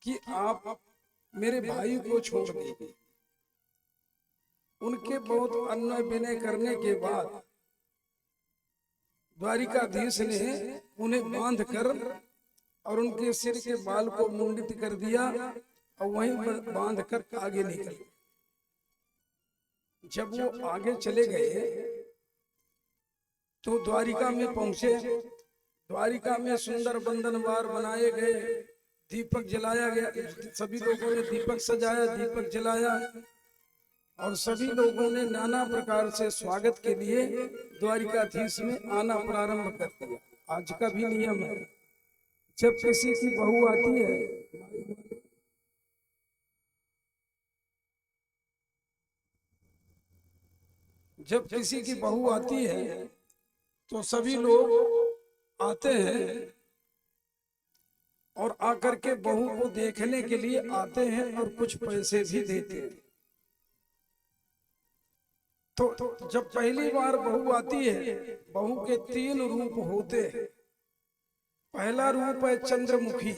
कि आप मेरे भाई को छोड़ दीजिए। उनके बहुत अन्य विनय करने के बाद द्वारिकाधीश ने उन्हें बांध कर और उनके सिर के बाल को मुंडित कर दिया और वहीं बांध कर आगे निकल। जब वो आगे चले गए तो द्वारिका में पहुंचे। द्वारिका में सुंदर बंधनवार बनाए गए, दीपक जलाया गया, सभी लोगों ने दीपक सजाया, दीपक जलाया और सभी लोगों ने नाना प्रकार से स्वागत के लिए द्वारिकाधीश में आना प्रारंभ कर दिया। आज का भी नियम है, जब किसी की बहू आती है तो सभी लोग आते हैं और आकर के बहू को देखने के लिए आते हैं और कुछ पैसे भी देते हैं। तो जब पहली बार बहू आती है, बहू के 3 रूप होते हैं। पहला रूप है चंद्रमुखी।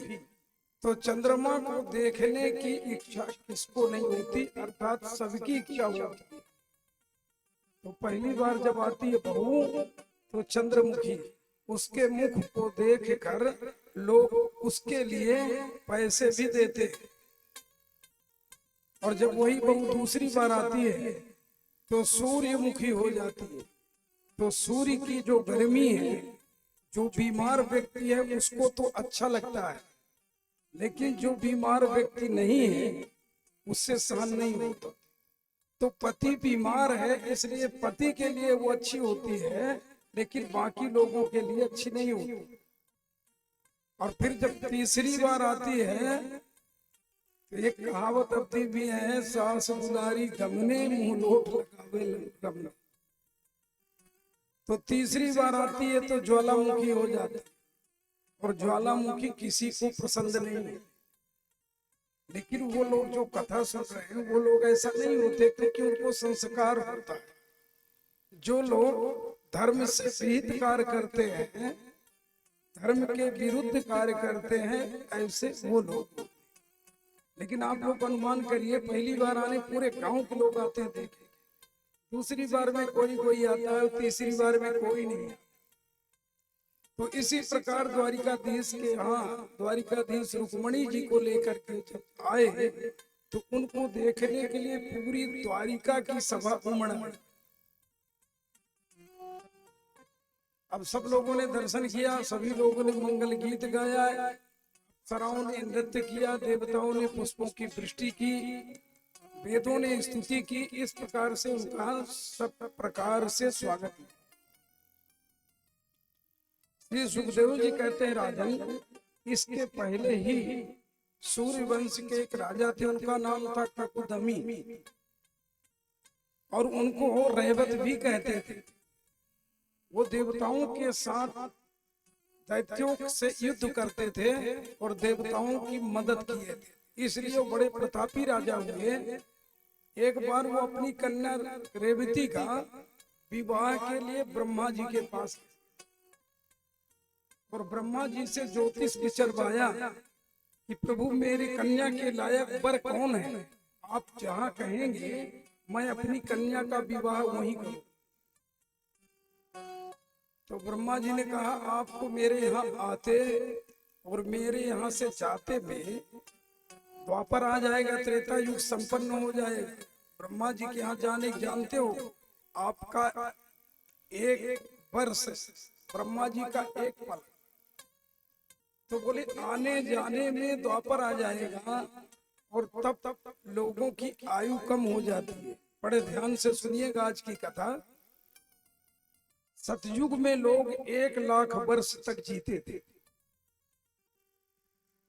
तो चंद्रमा को देखने की इच्छा किसको नहीं होती, अर्थात सबकी इच्छा होती है। तो पहली बार जब आती है बहू तो चंद्रमुखी, उसके मुख को देख कर लोग उसके लिए पैसे भी देते हैं। और जब वही बहू दूसरी बार आती है तो सूर्यमुखी हो जाती है। तो सूर्य की जो गर्मी है, जो बीमार व्यक्ति है उसको तो अच्छा लगता है, लेकिन जो बीमार व्यक्ति नहीं है उससे सहन नहीं होता। तो पति बीमार है इसलिए पति के लिए वो अच्छी होती है, लेकिन बाकी लोगों के लिए अच्छी नहीं होती। और फिर जब तीसरी बार आती है तो एक कहावत अपनी भी है, सास दुलारी गमने मुंह लोट लगावे गमने। तो तीसरी बार आती है तो ज्वालामुखी हो जाती है, और ज्वालामुखी किसी को पसंद नहीं है। लेकिन वो लोग जो कथा सुन रहे हैं वो लोग ऐसा नहीं होते, क्योंकि उनको संस्कार होता है। जो लोग धर्म से विहित कार्य करते हैं, धर्म के विरुद्ध कार्य करते हैं, ऐसे वो लोग। लेकिन आप लोग अनुमान करिए, पहली बार आने पूरे गांव के लोग आते हैं देखे, दूसरी बार में कोई आता है, तीसरी बार में कोई नहीं। तो इसी प्रकार द्वारिकाधीश के यहाँ द्वारिकाधीश रुक्मणी जी को लेकर के जब आए तो उनको देखने के लिए पूरी द्वारिका की सभा उमड़। अब सब लोगों ने दर्शन किया, सभी लोगों ने मंगल गीत गाया, अप्सराओं ने नृत्य किया, देवताओं ने पुष्पों की वृष्टि की, वेदों ने स्तुति की। इस प्रकार से उनका सब प्रकार से स्वागत किया। श्री सुखदेव जी कहते हैं, राजन, इसके पहले ही सूर्य वंश के एक राजा थे, उनका नाम था ककुदमी, और उनको रेवत भी कहते थे। वो देवताओं के साथ दैत्यों से युद्ध करते थे और देवताओं की मदद किए थे, इसलिए वो बड़े प्रतापी राजा हुए। एक बार वो अपनी कन्या रेवती का विवाह के लिए ब्रह्मा जी के पास, और ब्रह्मा जी से ज्योतिष विचरवाया कि प्रभु मेरी कन्या के लायक वर कौन है, आप जहाँ कहेंगे मैं अपनी कन्या का विवाह वहीं करूं। तो ब्रह्मा जी ने कहा, आपको मेरे यहाँ आते और मेरे यहाँ से जाते में द्वापर आ जाएगा, त्रेता युग संपन्न हो जाएगा। ब्रह्मा जी के यहाँ जाने जानते हो, आपका 1 वर्ष ब्रह्मा जी का 1 पल। तो बोले आने जाने में द्वापर आ जाएगा और तब लोगों की आयु कम हो जाती है। बड़े ध्यान से सुनिएगा आज की कथा। सतयुग में लोग 1 लाख वर्ष तक जीते थे।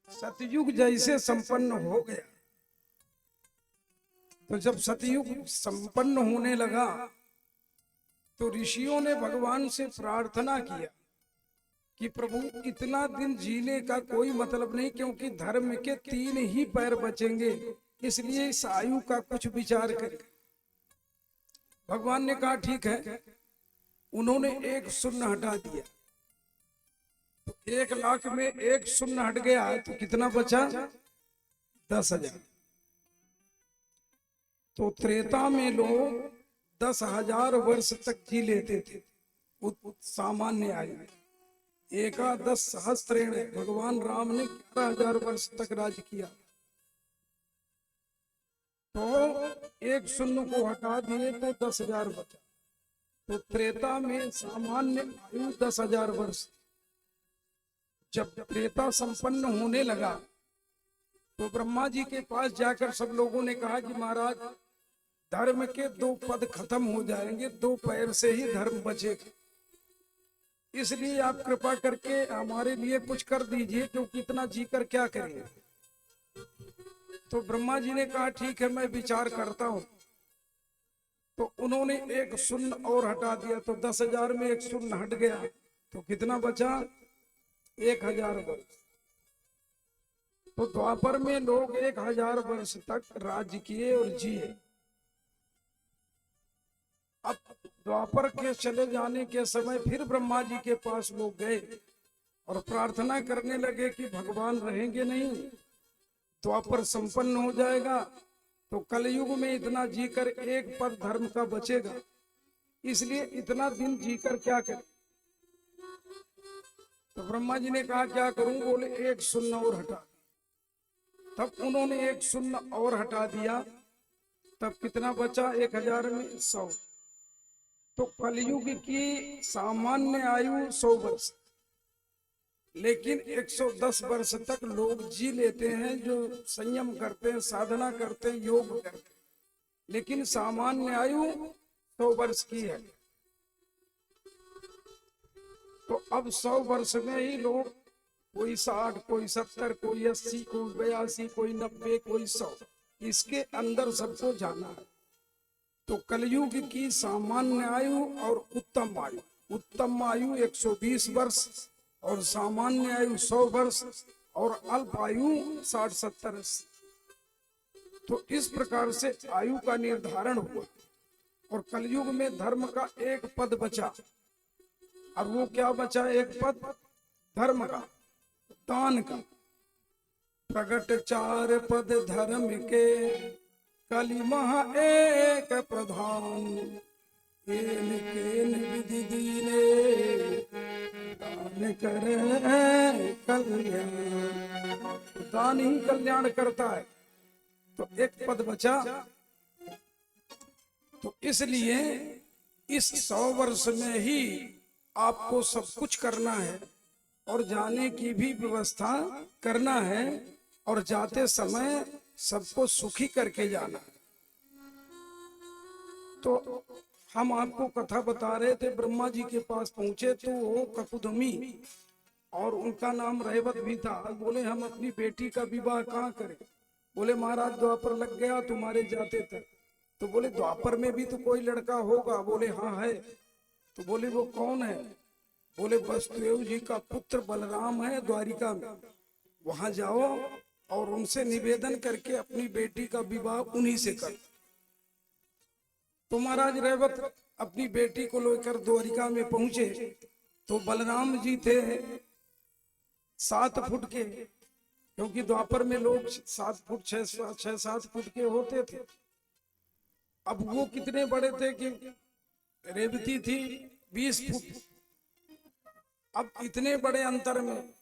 सतयुग जैसे संपन्न हो गया, तो जब सतयुग संपन्न होने लगा तो ऋषियों ने भगवान से प्रार्थना किया कि प्रभु इतना दिन जीने का कोई मतलब नहीं, क्योंकि धर्म के 3 ही पैर बचेंगे, इसलिए इस आयु का कुछ विचार करें। भगवान ने कहा ठीक है। उन्होंने 1 शून्य हटा दिया, तो 1 लाख में 1 शून्य हट गया तो कितना बचा? 10,000। तो त्रेता में लोग 10,000 वर्ष तक जी लेते थे, सामान्य आयु। एकादश सहस्त्रेण, भगवान राम ने 11,000 वर्ष तक राज किया। तो एक शून्य को हटा दिए तो 10,000 बचा। तो त्रेता में सामान्य आयु 10,000 वर्ष। जब त्रेता संपन्न होने लगा तो ब्रह्मा जी के पास जाकर सब लोगों ने कहा कि महाराज, धर्म के 2 पद खत्म हो जाएंगे, 2 पैर से ही धर्म बचेगा, इसलिए आप कृपा करके हमारे लिए कुछ कर दीजिए, क्योंकि इतना जीकर क्या करेंगे। तो ब्रह्मा जी ने कहा ठीक है, मैं विचार करता हूं। तो उन्होंने एक शून्य और हटा दिया, तो 10,000 में एक शून्य हट गया, तो कितना बचा? 1,000 वर्ष। तो द्वापर में लोग 1,000 वर्ष तक राज्य किए और जिए। अब द्वापर के चले जाने के समय फिर ब्रह्मा जी के पास लोग गए और प्रार्थना करने लगे कि भगवान रहेंगे नहीं, द्वापर संपन्न हो जाएगा तो कलयुग में इतना जीकर एक पद धर्म का बचेगा, इसलिए इतना दिन जीकर क्या करें। तो ब्रह्मा जी ने कहा क्या करूं? बोले एक शून्य और हटा। तब उन्होंने एक शून्य और हटा दिया, तब कितना बचा? 1,000 में 100। तो कलयुग की सामान्य आयु 100 वर्ष, लेकिन 110 वर्ष तक लोग जी लेते हैं जो संयम करते हैं, साधना करते हैं, योग करते हैं, लेकिन सामान्य आयु 100 वर्ष की है। तो अब 100 वर्ष में ही लोग, कोई 60, कोई 70, कोई 80, कोई 82, कोई 90, कोई 100, इसके अंदर सबको जाना है। तो कलयुग की सामान्य आयु और उत्तम आयु, उत्तम आयु 120 वर्ष और सामान्य आयु 100 वर्ष और अल्प आयु 60-70 वर्ष। तो इस प्रकार से आयु का निर्धारण हुआ और कलयुग में धर्म का एक पद बचा। अब वो क्या बचा? एक पद धर्म का, दान का। प्रगट 4 पद धर्म के, कलि महा एक प्रधान, केन केन विधि दीने, दान करे कल्याण। दान ही कल्याण करता है। तो एक पद बचा। तो इसलिए इस 100 वर्ष में ही आपको सब कुछ करना है और जाने की भी व्यवस्था करना है और जाते समय सबको सुखी करके जाना। तो हम आपको कथा बता रहे थे, ब्रह्मा जी के पास पहुंचे तो वो ककुदमी और उनका नाम रेवत भी था। बोले हम अपनी बेटी का विवाह कहाँ करें? बोले महाराज द्वापर लग गया तुम्हारे जाते तक। तो बोले द्वापर में भी तो कोई लड़का होगा? बोले हाँ है। तो बोले वो कौन है? बोले वसुदेव जी का पुत्र बलराम है द्वारिका में, वहां जाओ और उनसे निवेदन करके अपनी बेटी का विवाह उन्हीं से कर। तो महाराज रेवत अपनी बेटी को लेकर द्वारिका में पहुंचे तो बलराम जी थे 7 फुट के, क्योंकि द्वापर में लोग 7 फुट 6-7 फुट के होते थे। अब वो कितने बड़े थे कि रेवती थी 20 फुट। अब इतने बड़े अंतर में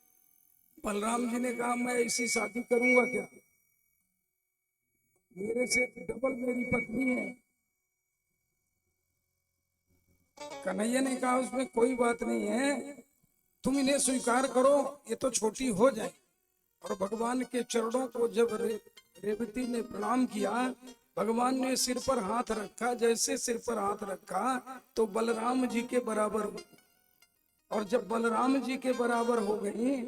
बलराम जी ने कहा मैं ऐसी शादी करूंगा क्या? मेरे से डबल मेरी पत्नी है। कन्हैया ने कहा उसमें कोई बात नहीं है, तुम इन्हें स्वीकार करो, ये तो छोटी हो जाए। और भगवान के चरणों को जब रेवती ने प्रणाम किया, भगवान ने सिर पर हाथ रखा। जैसे सिर पर हाथ रखा तो बलराम जी के बराबर हो, और जब बलराम जी के बराबर हो गई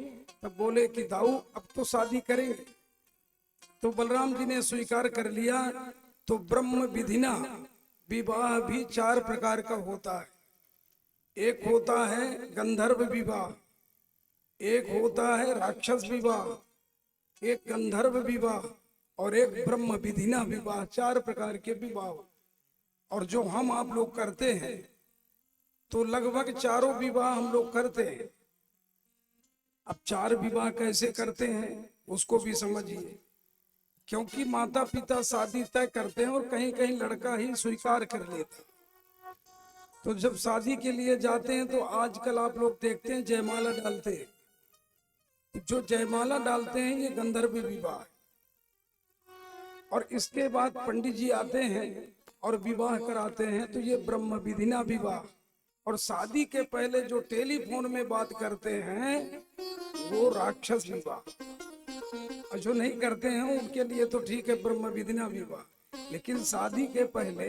तब बोले कि दाऊ अब तो शादी करेंगे। तो बलराम जी ने स्वीकार कर लिया। तो ब्रह्म विधिना विवाह भी 4 प्रकार का होता है। एक होता है गंधर्व विवाह, एक होता है राक्षस विवाह, एक गंधर्व विवाह और एक ब्रह्म विधिना विवाह। 4 प्रकार के विवाह। और जो हम आप लोग करते हैं तो लगभग चारों विवाह हम लोग करते हैं। अब 4 विवाह कैसे करते हैं उसको भी समझिए। क्योंकि माता पिता शादी तय करते हैं और कहीं कहीं लड़का ही स्वीकार कर लेता है। तो जब शादी के लिए जाते हैं तो आजकल आप लोग देखते हैं जयमाला डालते हैं। जो जयमाला डालते हैं ये गंधर्व विवाह है। और इसके बाद पंडित जी आते हैं और विवाह कराते हैं, तो ये ब्रह्म विधिना विवाह। और शादी के पहले जो टेलीफोन में बात करते हैं वो राक्षस विवाह। और जो नहीं करते हैं उनके लिए तो ठीक है ब्रह्म विधिना विवाह। लेकिन शादी के पहले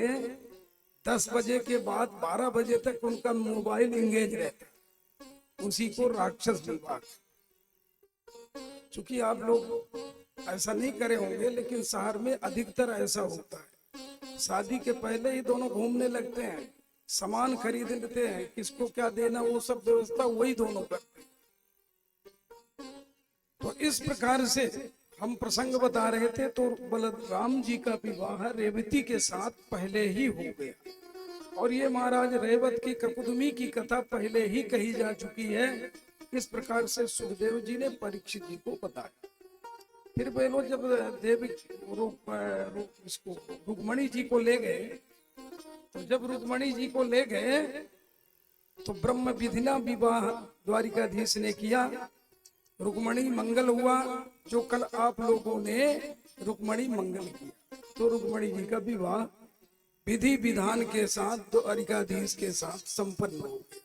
10 बजे के बाद 12 बजे तक उनका मोबाइल इंगेज रहता है, उसी को राक्षस विवाह। चूंकि आप लोग ऐसा नहीं करे होंगे लेकिन शहर में अधिकतर ऐसा होता है। शादी के पहले ही दोनों घूमने लगते हैं, सामान खरीद लेते हैं, किसको क्या देना वो सब व्यवस्था वही दोनों करते हैं। तो इस प्रकार से हम प्रसंग बता रहे थे। तो बलराम जी का विवाह रेवती के साथ पहले ही हो गया। और ये महाराज रेवत की ककुदमी की कथा पहले ही कही जा चुकी है। इस प्रकार से सुखदेव जी ने परीक्षित जी को बताया। फिर वे लोग जब देवी इसको रुक्मणी जी को ले गए, तो जब रुक्मणी जी को ले गए तो ब्रह्म विधिना विवाह द्वारिकाधीश ने किया। रुक्मणी मंगल हुआ, जो कल आप लोगों ने रुक्मणी मंगल किया। तो रुक्मणी जी का विवाह विधि विधान के साथ द्वारिकाधीश के साथ संपन्न हो गया।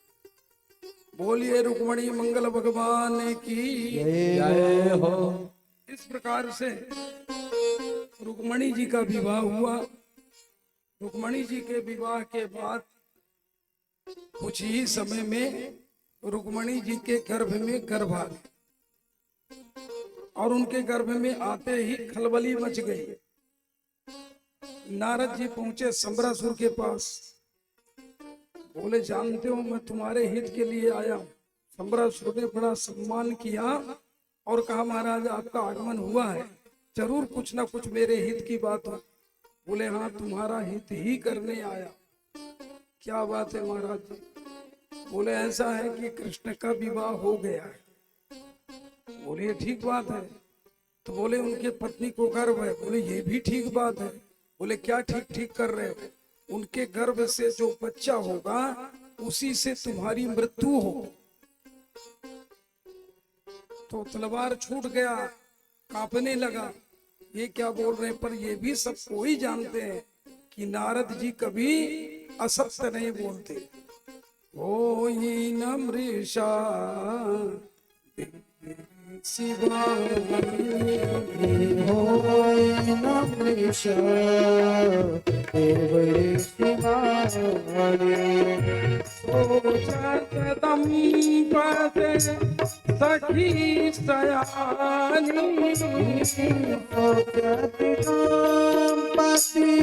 बोलिए रुक्मणी मंगल भगवान की जय हो। इस प्रकार से रुक्मणी जी का विवाह हुआ। रुक्मणी जी के विवाह के बाद कुछ ही समय में रुक्मणी जी के गर्भ में गर्भ आ गया। और उनके गर्भ में आते ही खलबली मच गई। नारद जी पहुंचे संबरासुर के पास, बोले जानते हो मैं तुम्हारे हित के लिए आया हूं। संबरासुर ने बड़ा सम्मान किया और कहा महाराज आपका आगमन हुआ है, जरूर कुछ ना कुछ मेरे हित की बात हो। बोले हाँ तुम्हारा हित ही करने आया। क्या बात है महाराज जी? बोले ऐसा है कि कृष्ण का विवाह हो गया है। बोले ठीक बात है। तो बोले उनके पत्नी को गर्भ है। बोले ये भी ठीक बात है। बोले क्या ठीक ठीक कर रहे हो? उनके गर्भ से जो बच्चा होगा उसी से तुम्हारी मृत्यु हो। तो तलवार छूट गया, कांपने लगा, ये क्या बोल रहे हैं? पर ये भी सब कोई जानते हैं कि नारद जी कभी असत्य नहीं बोलते। कोई न मृषा शिवानी होय नमृष देवरे शिवानी दंपते सखी सयानी दंपति सखी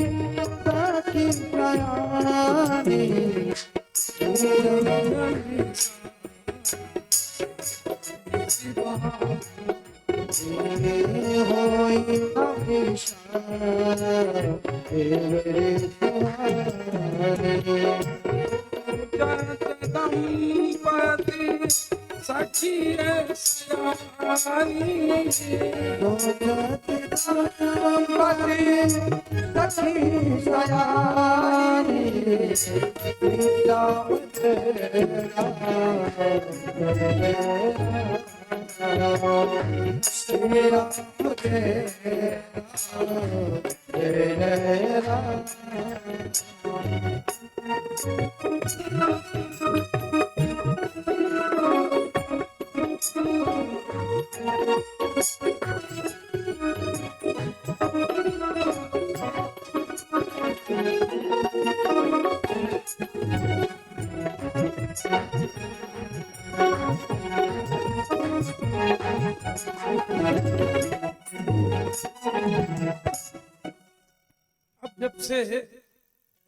सयानी होय नमृष देवरे शिवानी दंपति सखी सयानी दंपति सखी सयानी श्री राम जय राम। अब जब से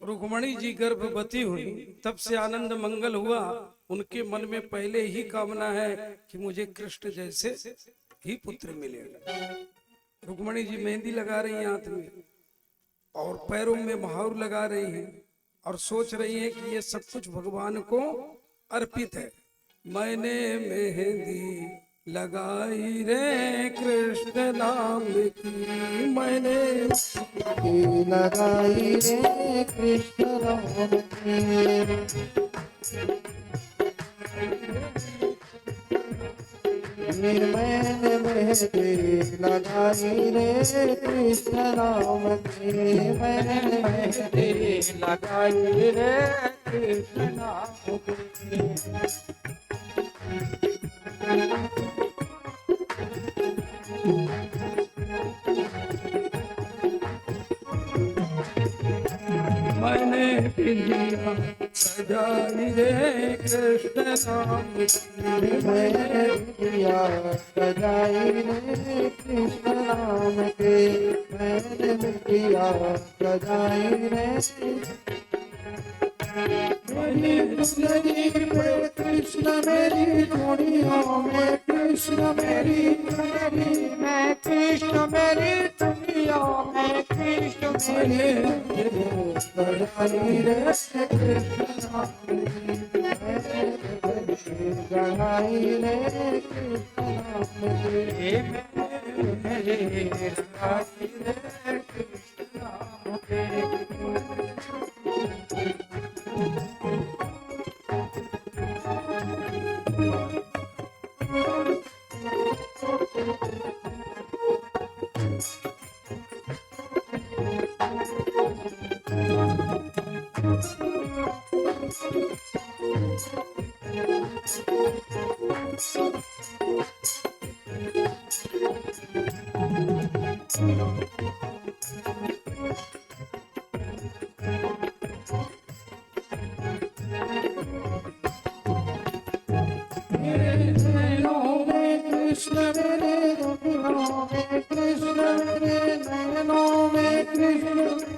रुक्मणी जी गर्भवती हुई तब से आनंद मंगल हुआ। उनके मन में पहले ही कामना है कि मुझे कृष्ण जैसे ही पुत्र मिलेगा। रुक्मणी जी मेहंदी लगा रही हैं हाथ में और पैरों में महावर लगा रही हैं और सोच रही हैं कि ये सब कुछ भगवान को अर्पित है। मैंने मेहंदी लगाई रे कृष्ण नाम की मैंने, लगाई रे कृष्ण नाम की, मैंने मेहंदी लगाई रे कृष्ण नाम की, मैंने मेहंदी लगाई रे कृष्ण नाम की। मैंने पिंडिया सजाई रे कृष्ण नाम की, मैंने पिया सजाई रे कृष्ण नाम के, मैंने पिया सजाई रे मेरी दुल्हनी पे कृष्ण मेरी दुनिया में कृष्ण मेरी दुल्हनी में कृष्ण मेरी दुनिया में कृष्ण मेरी सजाई रे कृष्ण नाम की, गढ़ाई रे कृष्ण नाम की, मेरे गढ़ाई रे कृष्ण नाम की। कृष्ण मेरे नैनों में कृष्ण मेरे नैनों में कृष्ण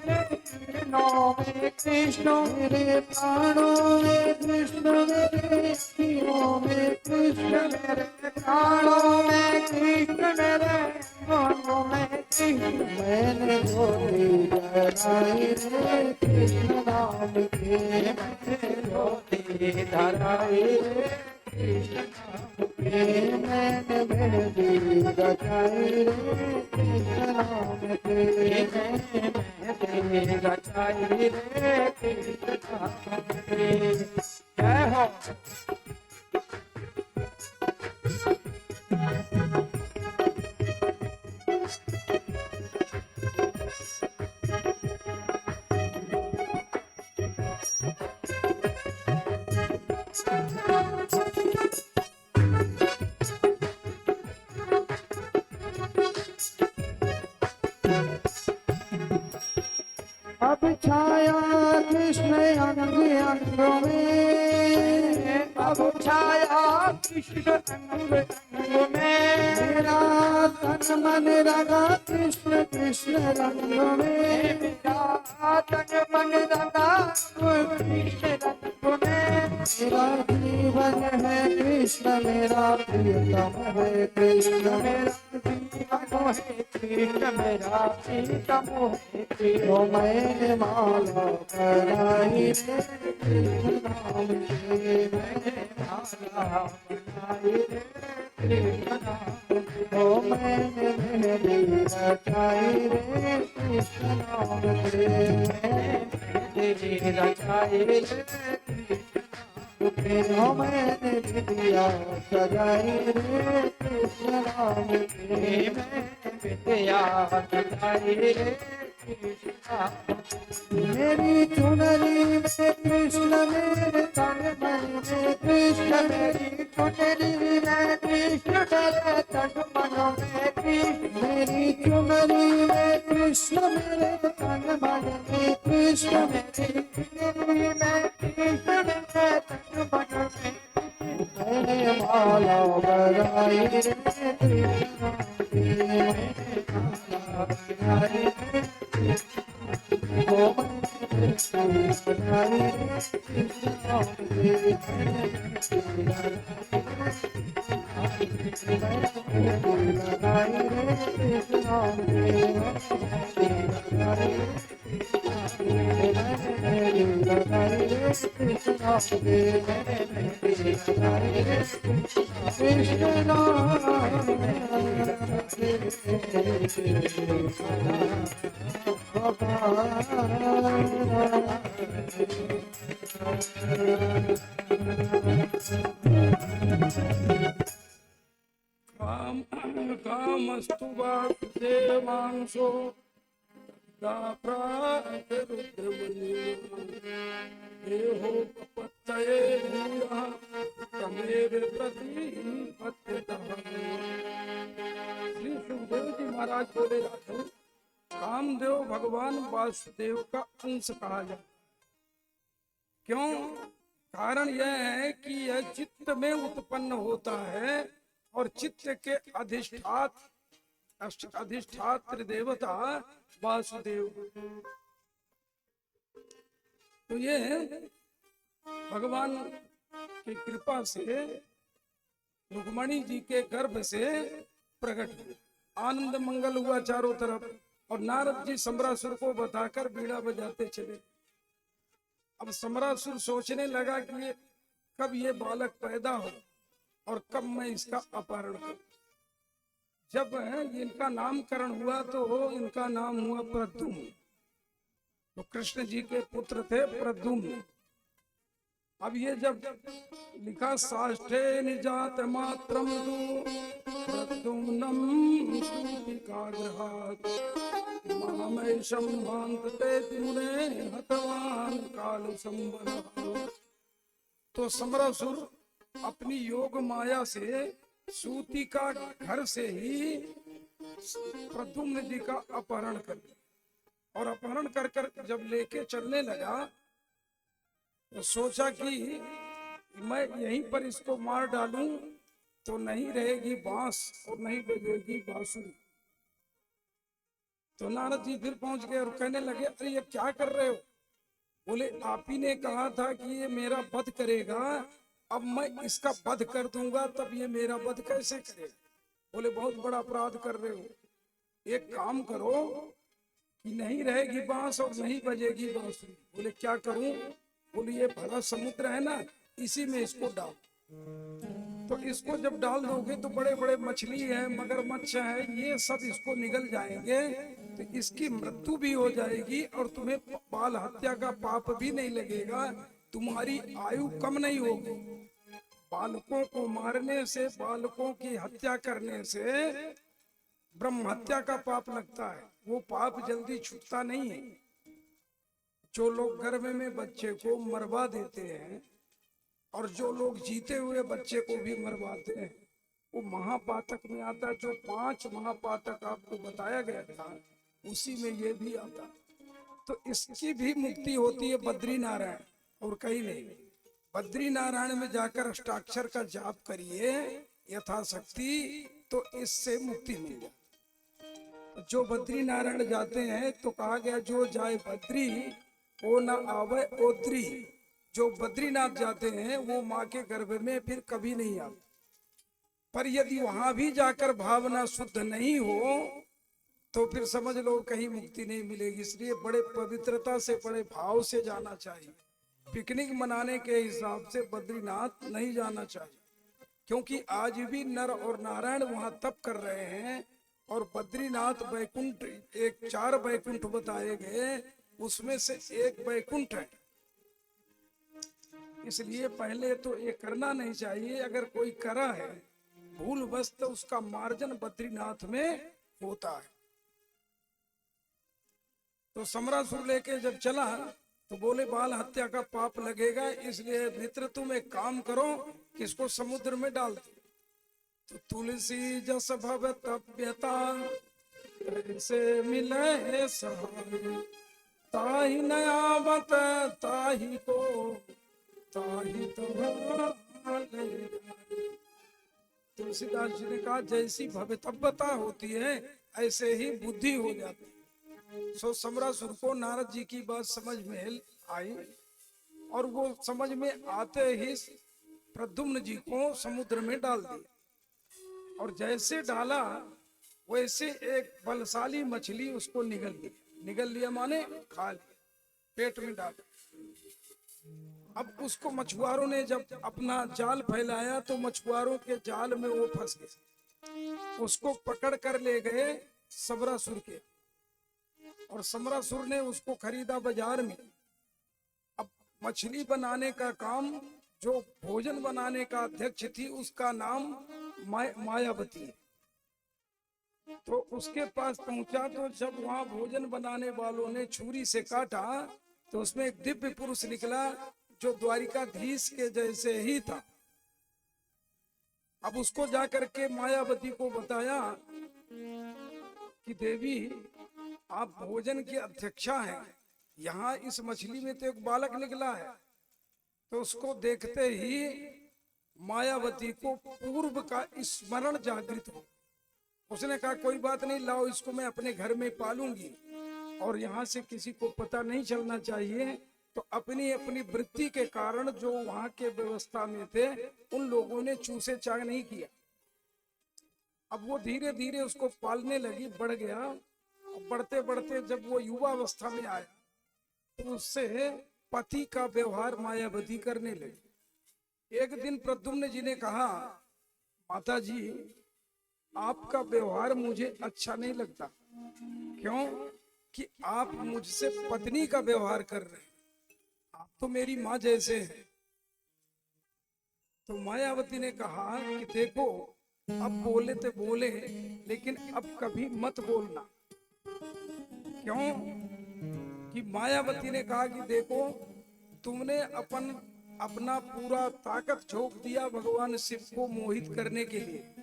नैनों में कृष्ण मेरे प्राणों में कृष्ण मेरे अखियों में कृष्ण मेरे प्राणों में कृष्ण मेरे मनों में कृष्ण, मैंने ज्योति जलाई रे कृष्ण नाम की, मैंने ज्योति जलाई रे कृष्ण नाम की, मैंने मेहंदी रचाई रे कृष्ण नाम की, मैंने मेहंदी रचाई रे कृष्ण नाम की। जय हो। अब छाया कृष्ण अंग अंग में, अब छाया कृष्ण अंग अंग में, मेरा तन मन रंगा कृष्ण कृष्ण रंग में, मेरा तन मन रंगा कृष्ण रंग में, मेरा जीवन है कृष्ण मेरा प्रियतम है कृष्ण मेरा जीवन है कृष्ण मेरा प्रियतम है कृष्ण, मैंने माला बनाई रे कृष्ण नाम की, मैंने माला बनाई रे कृष्ण नाम की, मैंने मेहंदी रचाई रे कृष्ण नाम की, मेहंदी रचाई रे कृष्ण नाम की, मैंने विद्या सजाई रे कृष्ण नाम की, मैं विद्या सजाई रे मेरी चुनरी में कृष्ण मेरे तन मन में कृष्ण, मेरी चुनरी में कृष्ण मेरे तन मन में कृष्ण, मेरी चुनरी में कृष्ण मेरे तन मन में कृष्ण, मेरी चुनरी में कृष्ण मेरे तन मन में, मैंने माला बनाई रे कृष्ण की, मैंने माला बनाई रे लगाई रे कृष्ण देव में कृष्ण हरे कृष्ण काम कामस्तु वासुदेवांशो रुद्रमन्यो देहो पपत्तये भूयः तमेव प्रतिपत्तितः। श्री सुखदेव जी महाराज बोले, राजन, कामदेव भगवान वासुदेव का अंश कहा जाता। क्यों? कारण यह है कि यह चित्त में उत्पन्न होता है और चित्त के अधिष्ठात्र देवता वासुदेव। तो ये भगवान की कृपा से रुक्मणी जी के गर्भ से प्रकट हुए। आनंद मंगल हुआ चारों तरफ और नारद जी सम्रासुर को बताकर बीड़ा बजाते चले। अब सम्रासुर सोचने लगा कि कब ये बालक पैदा हो और कब मैं इसका अपहरण करूं। जब इनका नामकरण हुआ तो इनका नाम हुआ प्रद्युम्न। तो कृष्ण जी के पुत्र थे प्रद्युम्न। अब ये जब लिखा साष्ठे निजात मात्रम तु प्रद्युम्नम सूतिकाग्रहात् मामेशं भान्तते मुने हतवान काल संवनः। तो सम्रासुर अपनी योग माया से सूती का घर से ही प्रद्युम्न जी का अपहरण कर लिया और अपहरण कर जब लेके चलने लगा तो सोचा कि मैं यहीं पर इसको मार डालूं तो नहीं रहेगी बांस और नहीं बजेगी बांसुरी। तो नारद जी फिर पहुंच गए और कहने लगे, अरे ये क्या कर रहे हो? बोले, आप ही ने कहा था कि ये मेरा वध करेगा, अब मैं इसका वध कर दूंगा तब ये मेरा वध कैसे करेगा? बोले, बहुत बड़ा अपराध कर रहे हो। एक काम करो कि नहीं रहेगी बांस और नहीं बजेगी बांसुरी। बोले, क्या करूं? बोले, ये भरा समुद्र है ना, इसी में इसको डाल। तो इसको जब डाल दोगे तो बड़े बड़े मछली है, मगरमच्छ है, ये सब इसको निगल जाएंगे तो इसकी मृत्यु भी हो जाएगी और तुम्हें बाल हत्या का पाप भी नहीं लगेगा, तुम्हारी आयु कम नहीं होगी। बालकों को मारने से, बालकों की हत्या करने से ब्रह्म हत्या का पाप लगता है, वो पाप जल्दी छूटता नहीं है। जो लोग गर्भ में बच्चे को मरवा देते हैं और जो लोग जीते हुए बच्चे को भी मरवाते हैं, वो महापातक में आता है। जो 5 महापातक आपको बताया गया था उसी में ये भी आता। तो इसकी भी मुक्ति होती है बद्री नारायण और कहीं नहीं। बद्री नारायण में जाकर अष्टाक्षर का जाप करिए यथाशक्ति, तो इससे मुक्ति मिल जाती। जो बद्री नारायण जाते हैं तो कहा गया, जो जाए बद्री वो न आवे ओद्री। जो बद्रीनाथ जाते हैं वो माँ के गर्भ में फिर कभी नहीं आते। पर यदि वहां भी जाकर भावना शुद्ध नहीं हो तो फिर समझ लो कहीं मुक्ति नहीं मिलेगी। इसलिए बड़े पवित्रता से, बड़े भाव से जाना चाहिए। पिकनिक मनाने के हिसाब से बद्रीनाथ नहीं जाना चाहिए, क्योंकि आज भी नर और नारायण वहां तप कर रहे हैं। और बद्रीनाथ बैकुंठ, 4 बैकुंठ बताए गए, उसमें से एक बैकुंठ है। इसलिए पहले तो ये करना नहीं चाहिए। अगर कोई करा है भूल बस तो उसका मार्जन बद्रीनाथ में होता है। तो सम्रासुर लेके जब चला तो बोले, बाल हत्या का पाप लगेगा, इसलिए मित्र तुम एक काम करो कि इसको समुद्र में डाल दो। तो तुलसी जस भव तप्यता से मिले सहाय, ताहि नयावत ताहि को ताहि तुलसीदास जी ने कहा, जैसी भवितव्यता होती है ऐसे ही बुद्धि हो जाती है। सो सम्रासुर को नारद जी की बात समझ में आई और वो समझ में आते ही प्रद्युम्न जी को समुद्र में डाल दिया। और जैसे डाला वैसे एक बलशाली मछली उसको निगल लिया। निगल लिया माने खा लिया, पेट में डाल। अब उसको मछुआरों ने जब अपना जाल फैलाया तो मछुआरों के जाल में वो फंस गए। उसको पकड़ कर ले गए समरासुर के, और समरासुर ने उसको खरीदा बाजार में। अब मछली बनाने का काम, जो भोजन बनाने का अध्यक्ष थी, उसका नाम मायावती है। तो उसके पास पहुंचा तो जब वहां भोजन बनाने वालों ने छुरी से काटा तो उसमें एक दिव्य पुरुष निकला जो द्वारिकाधीश के जैसे ही था। अब उसको जाकर के मायावती को बताया कि देवी, आप भोजन की अध्यक्षा हैं, यहाँ इस मछली में तो एक बालक निकला है। तो उसको देखते ही मायावती को पूर्व का स्मरण जागृत हो। उसने कहा कोई बात नहीं, लाओ इसको मैं अपने घर में पालूंगी और यहाँ से किसी को पता नहीं चलना चाहिए। तो अपनी अपनी वृत्ति के कारण जो वहां के व्यवस्था में थे उन लोगों ने चूसे चाग नहीं किया। अब वो धीरे धीरे उसको पालने लगी, बढ़ गया। अब बढ़ते बढ़ते जब वो युवा अवस्था में आया तो उससे पति का व्यवहार मायावती करने लगी। एक दिन प्रद्युम्न जी ने कहा, माता जी आपका व्यवहार मुझे अच्छा नहीं लगता। क्यों? कि आप मुझसे पत्नी का व्यवहार कर रहे हैं, आप तो मेरी माँ जैसे हैं। तो मायावती ने कहा कि देखो, अब बोले तो बोले, लेकिन अब कभी मत बोलना। क्यों? कि मायावती ने कहा कि देखो, तुमने अपना पूरा ताकत झोंक दिया भगवान शिव को मोहित करने के लिए।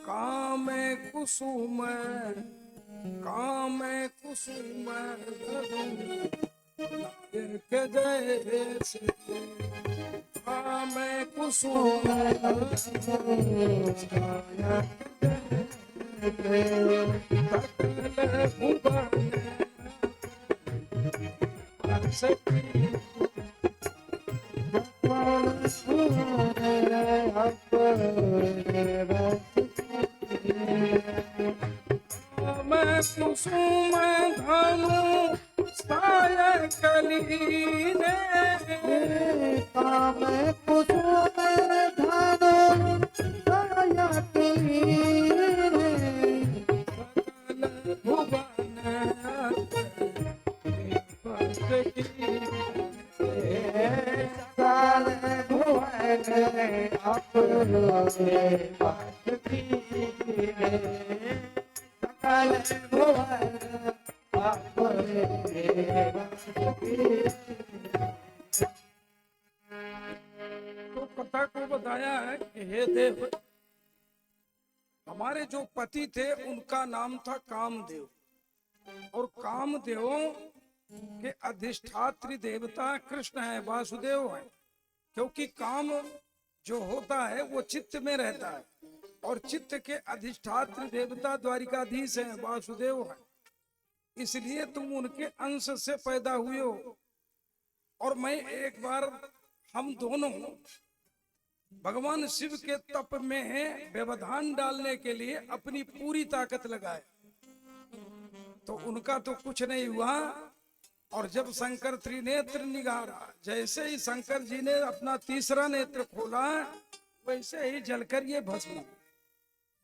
काम कुसुम जैसे, काम कुसुम कुसुम धनु साय कलीने, काम कुसुम धनु साय कलीने, सकल भुवन बस की, साल भुवन अपने बस कीने, सकल भुवन अपने बस कीने। तो कथा को बताया है कि हे देव, हमारे जो पति थे उनका नाम था कामदेव, और कामदेव के अधिष्ठात्री देवता कृष्ण है, वासुदेव है। क्योंकि काम जो होता है वो चित्त में रहता है, और चित्त के अधिष्ठात्री देवता द्वारिकाधीश हैं, वासुदेव है। इसलिए तुम उनके अंश से पैदा हुए हो। और मैं एक बार, हम दोनों भगवान शिव के तप में व्यवधान डालने के लिए अपनी पूरी ताकत लगाए, तो उनका तो कुछ नहीं हुआ। और जब शंकर त्रिनेत्र निगारा, जैसे ही शंकर जी ने अपना तीसरा नेत्र खोला वैसे ही जलकर ये भस्म हुए।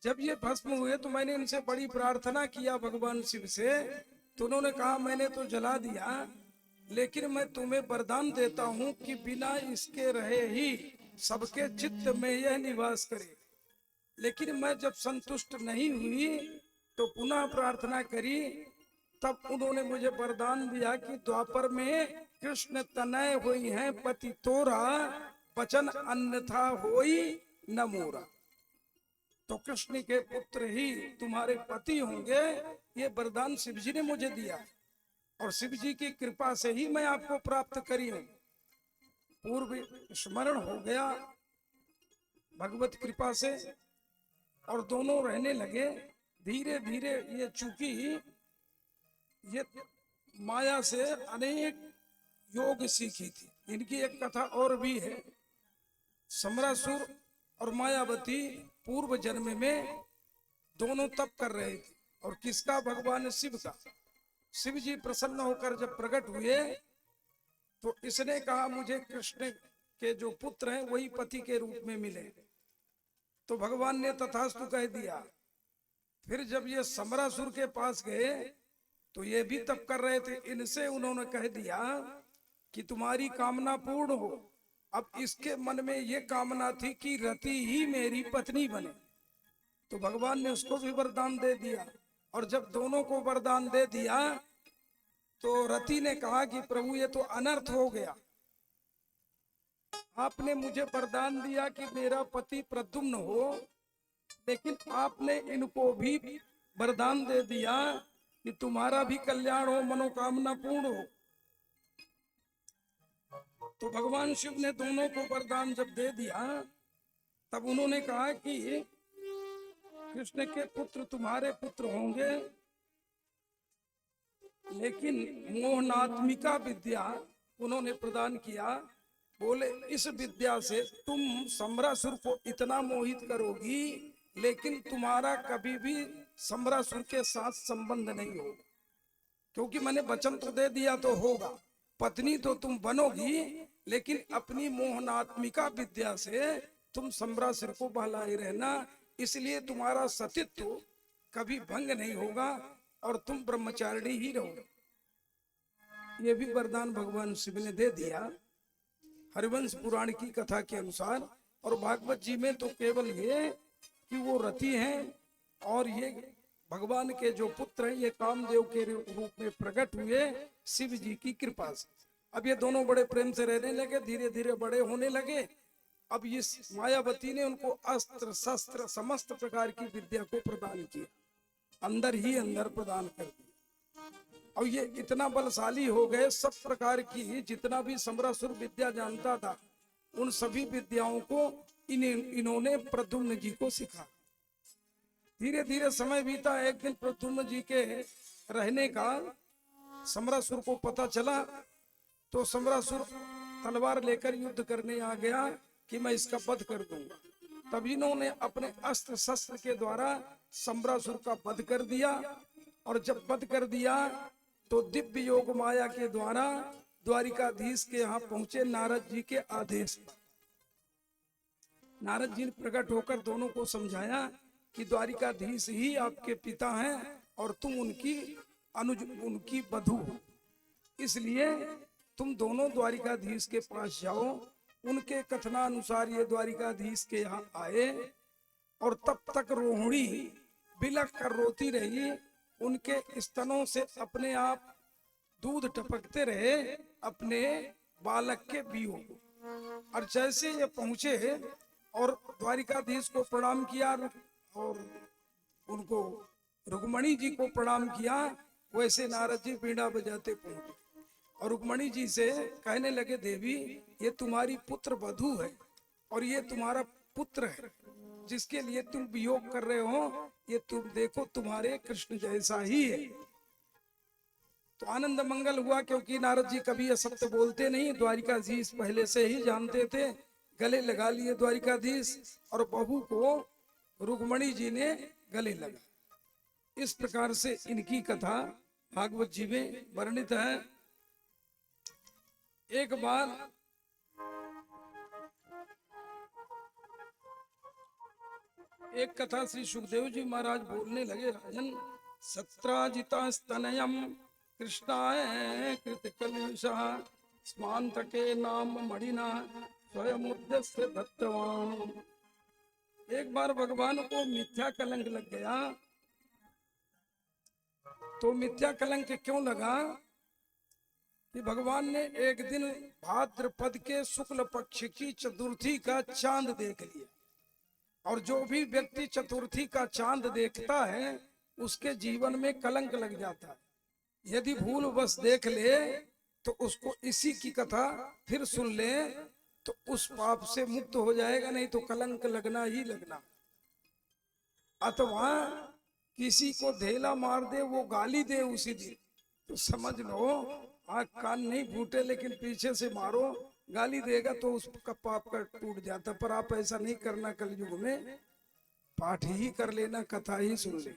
जब ये भस्म हुए तो मैंने इनसे बड़ी प्रार्थना किया भगवान शिव से, तो उन्होंने कहा मैंने तो जला दिया, लेकिन मैं तुम्हें वरदान देता हूं कि बिना इसके रहे ही सबके चित्त में यह निवास करे। लेकिन मैं जब संतुष्ट नहीं हुई तो पुनः प्रार्थना करी, तब उन्होंने मुझे वरदान दिया कि द्वापर में कृष्ण तनय हुई हैं पति तोरा, वचन अन्यथा होई न मोरा। तो कृष्ण के पुत्र ही तुम्हारे पति होंगे, ये वरदान शिव जी ने मुझे दिया, और शिव जी की कृपा से ही मैं आपको प्राप्त करी हूं। पूर्व स्मरण हो गया भगवत कृपा से, और दोनों रहने लगे। धीरे धीरे ये चूंकि ये माया से अनेक योग सीखी थी। इनकी एक कथा और भी है। समरासुर और मायावती पूर्व जन्म में दोनों तप कर रहे थे, और किसका? भगवान शिव का। शिव जी प्रसन्न होकर जब प्रकट हुए तो इसने कहा मुझे कृष्ण के जो पुत्र हैं वही पति के रूप में मिले। तो भगवान ने तथास्तु कह दिया। फिर जब ये समरासुर के पास गए तो ये भी तप कर रहे थे, इनसे उन्होंने कह दिया कि तुम्हारी कामना पूर्ण हो। अब इसके मन में ये कामना थी कि रति ही मेरी पत्नी बने, तो भगवान ने उसको भी वरदान दे दिया। और जब दोनों को वरदान दे दिया तो रति ने कहा कि प्रभु ये तो अनर्थ हो गया, आपने मुझे वरदान दिया कि मेरा पति प्रद्युम्न हो, लेकिन आपने इनको भी वरदान दे दिया कि तुम्हारा भी कल्याण हो, मनोकामना पूर्ण हो। तो भगवान शिव ने दोनों को वरदान जब दे दिया तब उन्होंने कहा कि कृष्ण के पुत्र तुम्हारे पुत्र होंगे, लेकिन मोहनात्मिका विद्या उन्होंने प्रदान किया। बोले इस विद्या से तुम समरासुर को इतना मोहित करोगी, लेकिन तुम्हारा कभी भी समरासुर के साथ संबंध नहीं होगा, क्योंकि मैंने वचन तो दे दिया तो होगा। पत्नी तो तुम बनोगी, लेकिन अपनी मोहनात्मिका विद्या से तुम समरासुर को बहलाए रहना, इसलिए तुम्हारा सतीत्व कभी भंग नहीं होगा और तुम ब्रह्मचारिणी ही रहोगे। ये भी वरदान भगवान शिव ने दे दिया हरिवंश पुराण की कथा के अनुसार। और भागवत जी में तो केवल ये कि वो रति हैं और ये भगवान के जो पुत्र हैं ये कामदेव के रूप में प्रकट हुए शिव जी की कृपा से। अब ये दोनों बड़े प्रेम से रहने लगे, धीरे धीरे बड़े होने लगे। अब इस मायावती ने उनको अस्त्र शस्त्र समस्त प्रकार की विद्या को प्रदान किया, अंदर ही अंदर प्रदान कर दिया। और ये इतना बलशाली हो गए, सब प्रकार की जितना भी समरासुर विद्या जानता था उन सभी विद्याओं को इन्होंने प्रद्युम्न जी को सिखा। धीरे धीरे समय बीता। एक दिन प्रद्युम्न जी के रहने का समरासुर को पता चला, तो समरासुर तलवार लेकर युद्ध करने आ गया कि मैं इसका वध कर दूंगा। तब इन्होंने अपने अस्त्र शस्त्र के द्वारा समरासुर का वध कर दिया। और जब वध कर दिया तो दिव्य योग माया के द्वारा द्वारिकाधीश के यहाँ पहुंचे नारद जी के आदेश पर। नारद जी ने प्रकट होकर दोनों को समझाया कि द्वारिकाधीश ही आपके पिता हैं और तुम उनकी अनुज उनकी वधू हो, इसलिए तुम दोनों द्वारिकाधीश के पास जाओ। उनके कथनानुसार ये द्वारिकाधीश के यहाँ आए और तब तक रोहिणी बिलख कर रोती रही। उनके स्तनों से अपने आप दूध टपकते रहे अपने बालक के वियोग को। और जैसे ये पहुंचे और द्वारिकाधीश को प्रणाम किया और उनको रुक्मणी जी को प्रणाम किया, वैसे नारद जी बीड़ा बजाते पहुंचे और रुक्मणी जी से कहने लगे, देवी ये तुम्हारी पुत्र वधू है और ये तुम्हारा पुत्र है जिसके लिए तुम वियोग कर रहे हो, ये तुम देखो तुम्हारे कृष्ण जैसा ही है। तो आनंद मंगल हुआ, क्योंकि नारद जी कभी असत्य बोलते नहीं, द्वारिकाधीश पहले से ही जानते थे। गले लगा लिए द्वारिकाधीश और बहू को रुक्मणी जी ने गले लगा। इस प्रकार से इनकी कथा भागवत जी में वर्णित है। एक बार एक कथा श्री सुखदेव जी महाराज बोलने लगे, राजन सत्राजिता स्तनयम कृष्णाय कृत कलयुषः स्मांतके नाम मणिना स्वयं उद्यस्य दत्तवान। एक बार भगवान को मिथ्या कलंक लग गया। तो मिथ्या कलंक क्यों लगा कि भगवान ने एक दिन भाद्रपद के शुक्ल पक्ष की चतुर्थी का चांद देख लिया, और जो भी व्यक्ति चतुर्थी का चांद देखता है उसके जीवन में कलंक लग जाता है। यदि भूल बस देख ले तो उसको इसी की कथा फिर सुन ले तो उस पाप से मुक्त हो जाएगा, नहीं तो कलंक लगना ही लगना। अथवा किसी को धेला मार दे, वो गाली दे उसी दिन, तो समझ लो आँख कान नहीं फूटे लेकिन पीछे से मारो, गाली देगा तो उसका पाप का टूट जाता। पर आप ऐसा नहीं करना, कलयुग में पाठ ही कर लेना, कथा ही सुन ले।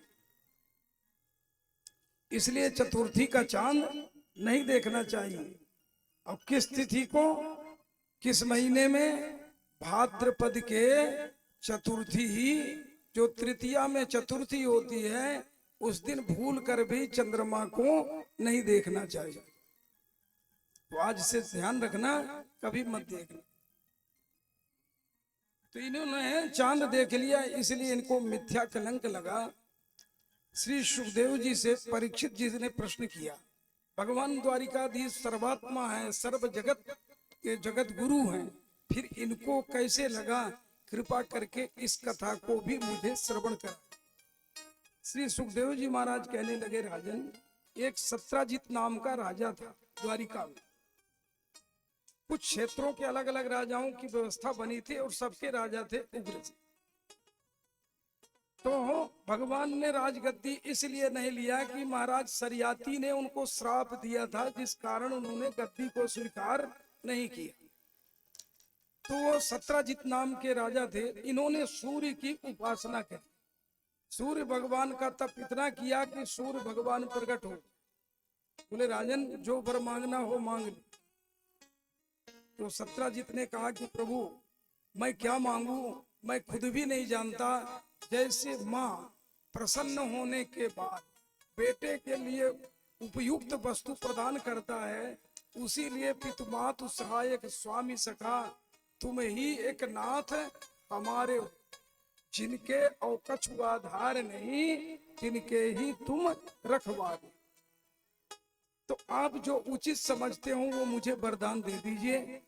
इसलिए चतुर्थी का चांद नहीं देखना चाहिए। और किस तिथि को, किस महीने में? भाद्रपद के चतुर्थी ही, जो तृतीया में चतुर्थी होती है, उस दिन भूल कर भी चंद्रमा को नहीं देखना चाहिए। तो आज से ध्यान रखना, कभी मत देखना। तो इन्होंने चांद देख लिया, इसलिए इनको मिथ्या कलंक लगा। श्री सुखदेव जी से परीक्षित जी ने प्रश्न किया, भगवान द्वारिकाधीश सर्वात्मा है, सर्व जगत के जगत गुरु हैं, फिर इनको कैसे लगा? कृपा करके इस कथा को भी मुझे श्रवण कर। श्री सुखदेव जी महाराज कहने लगे, राजन, एक सत्राजित नाम का राजा था द्वारिका में। कुछ क्षेत्रों के अलग अलग राजाओं की व्यवस्था बनी थी और सबके राजा थे उग्रसेन। तो भगवान ने राजगद्दी इसलिए नहीं लिया कि महाराज सरियाती ने उनको श्राप दिया था, जिस कारण उन्होंने गद्दी को स्वीकार नहीं किया। तो वो सत्राजित नाम के राजा थे। इन्होंने सूर्य की उपासना की। सूर्य भगवान का तप इतना किया कि सूर्य भगवान प्रकट हो। बोले, राजन, जो वर मांगना हो मांग लो। तो सत्राजित ने कहा कि प्रभु, मैं क्या मांगू, मैं खुद भी नहीं जानता। जैसे माँ प्रसन्न होने के बाद बेटे के लिए उपयुक्त वस्तु प्रदान करता है, उसी लिए पितुमातु सहायक स्वामी सखा, तुम ही एक नाथ हमारे हो, जिनके औकछु आधार नहीं, तिनके ही तुम रखवारे। तो आप जो उचित समझते हो वो मुझे वरदान दे दीजिए।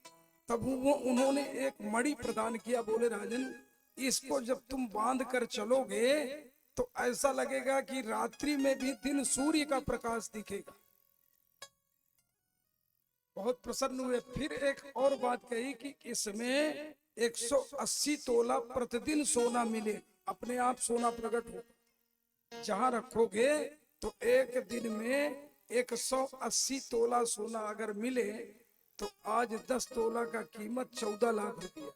तब वो उन्होंने एक मणि प्रदान किया। बोले, राजन, इसको जब तुम बांध कर चलोगे तो ऐसा लगेगा कि रात्रि में भी दिन सूर्य का प्रकाश दिखेगा। बहुत प्रसन्न हुए। फिर एक और बात कही कि इसमें 180 तोला प्रतिदिन सोना मिले, अपने आप सोना प्रकट हो। जहां रखोगे तो एक दिन में 180 तोला सोना अगर मिले तो आज 10 तोला का कीमत 14 लाख रुपया।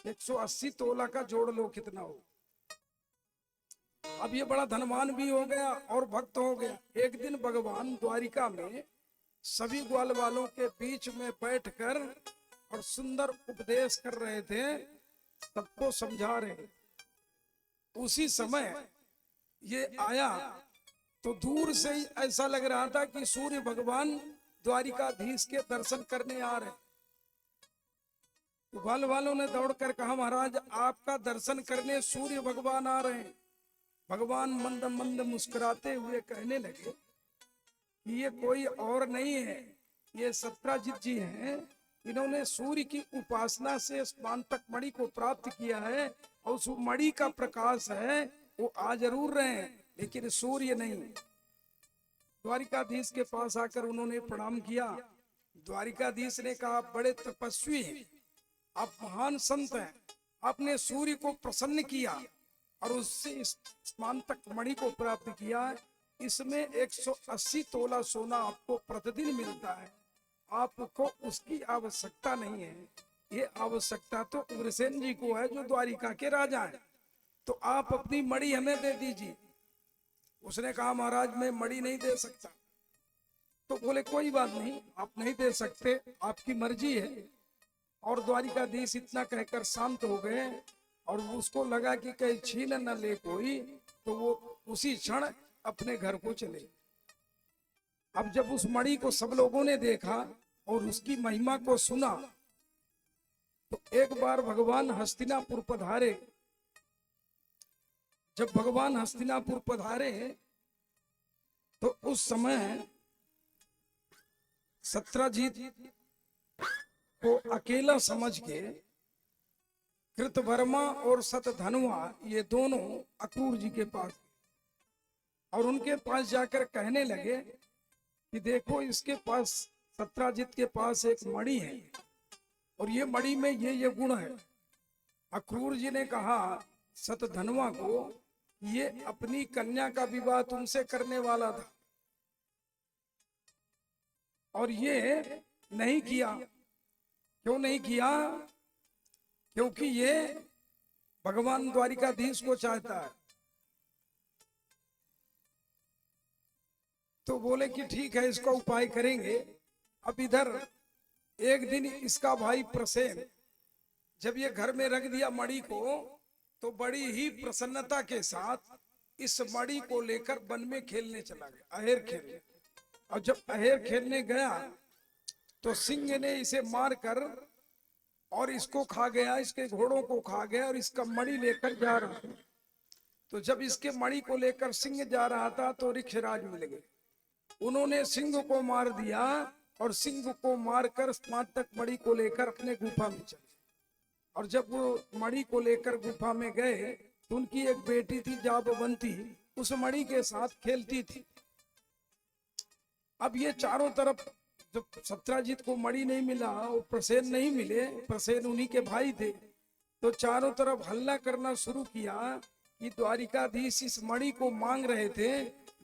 180 तोला का जोड़ लो कितना हो। अब ये बड़ा धनवान भी हो गया और भक्त हो गया। एक दिन भगवान द्वारिका में सभी ग्वाल वालों के बीच में बैठकर और सुंदर उपदेश कर रहे थे, सबको समझा रहे। उसी समय ये आया तो दूर से ही ऐसा लग रहा था कि सूर्य भगवान द्वारिकाधीश के दर्शन करने आ रहे। ग्वाल वालों ने दौड़कर कहा, महाराज, आपका दर्शन करने सूर्य भगवान आ रहे हैं। भगवान मंद मंद मुस्कुराते हुए कहने लगे कि ये कोई और नहीं है, ये सत्राजित जी हैं। इन्होंने सूर्य की उपासना से स्मांतक मणि को प्राप्त किया है और उस मणि का प्रकाश है, वो आ जरूर रहे हैं लेकिन सूर्य नहीं। द्वारिकाधीश के पास आकर उन्होंने प्रणाम किया। द्वारिकाधीश ने कहा, बड़े तपस्वी हैं, आप महान संत हैं, आपने सूर्य को प्रसन्न किया और उससे इस स्मांतक मणि को प्राप्त किया। इसमें 180 तोला सोना आपको प्रतिदिन मिलता है, आपको उसकी आवश्यकता नहीं है। ये आवश्यकता तो उग्रसेन जी को है जो द्वारिका के राजा हैं। तो आप अपनी मणि हमें दे दीजिए। उसने कहा, महाराज, मैं मणि नहीं दे सकता। तो बोले, कोई बात नहीं, आप नहीं दे सकते, आपकी मर्जी है। और द्वारिकाधीश इतना कहकर शांत हो गए और उसको लगा कि कहीं छीन न ले कोई, तो वो उसी क्षण अपने घर को चले। अब जब उस मणि को सब लोगों ने देखा और उसकी महिमा को सुना तो एक बार भगवान हस्तिनापुर पधारे। जब भगवान हस्तिनापुर पधारे तो उस समय सत्राजित को अकेला समझ के कृतवर्मा और सतधनुआ ये दोनों अक्रूर जी के पास और उनके पास जाकर कहने लगे कि देखो, इसके पास, सत्राजित के पास एक मणि है और ये मणि में ये गुण है। अक्रूर जी ने कहा सतधनुआ को, ये अपनी कन्या का विवाह तुमसे करने वाला था और ये नहीं किया। क्यों नहीं किया? क्योंकि ये भगवान द्वारिकाधीश को चाहता है। तो बोले कि ठीक है, इसका उपाय करेंगे। अब इधर एक दिन इसका भाई प्रसेन जब ये घर में रख दिया मणि को, तो बड़ी ही प्रसन्नता के साथ इस मणि को लेकर वन में खेलने चला गया, अहेर खेलने। और जब अहेर खेलने गया तो सिंह ने इसे मारकर और इसको खा गया, इसके घोड़ों को खा गया और इसका मणि लेकर जा रहा था। तो जब इसके मणि को लेकर सिंह जा रहा था तो ऋक्षराज मिल गए, उन्होंने सिंह को मार दिया और सिंह को मारकर स्मार्तक मणि को लेकर अपने गुफा में चले। और जब वो मणि को लेकर गुफा में गए तो उनकी एक बेटी थी जाबवंती, उस मणि के साथ खेलती थी। अब ये चारों तरफ जब सत्राजित को मणि नहीं मिला और प्रसेन नहीं मिले, प्रसेन उन्हीं के भाई थे, तो चारों तरफ हल्ला करना शुरू किया कि द्वारिकाधीश इस मणि को मांग रहे थे,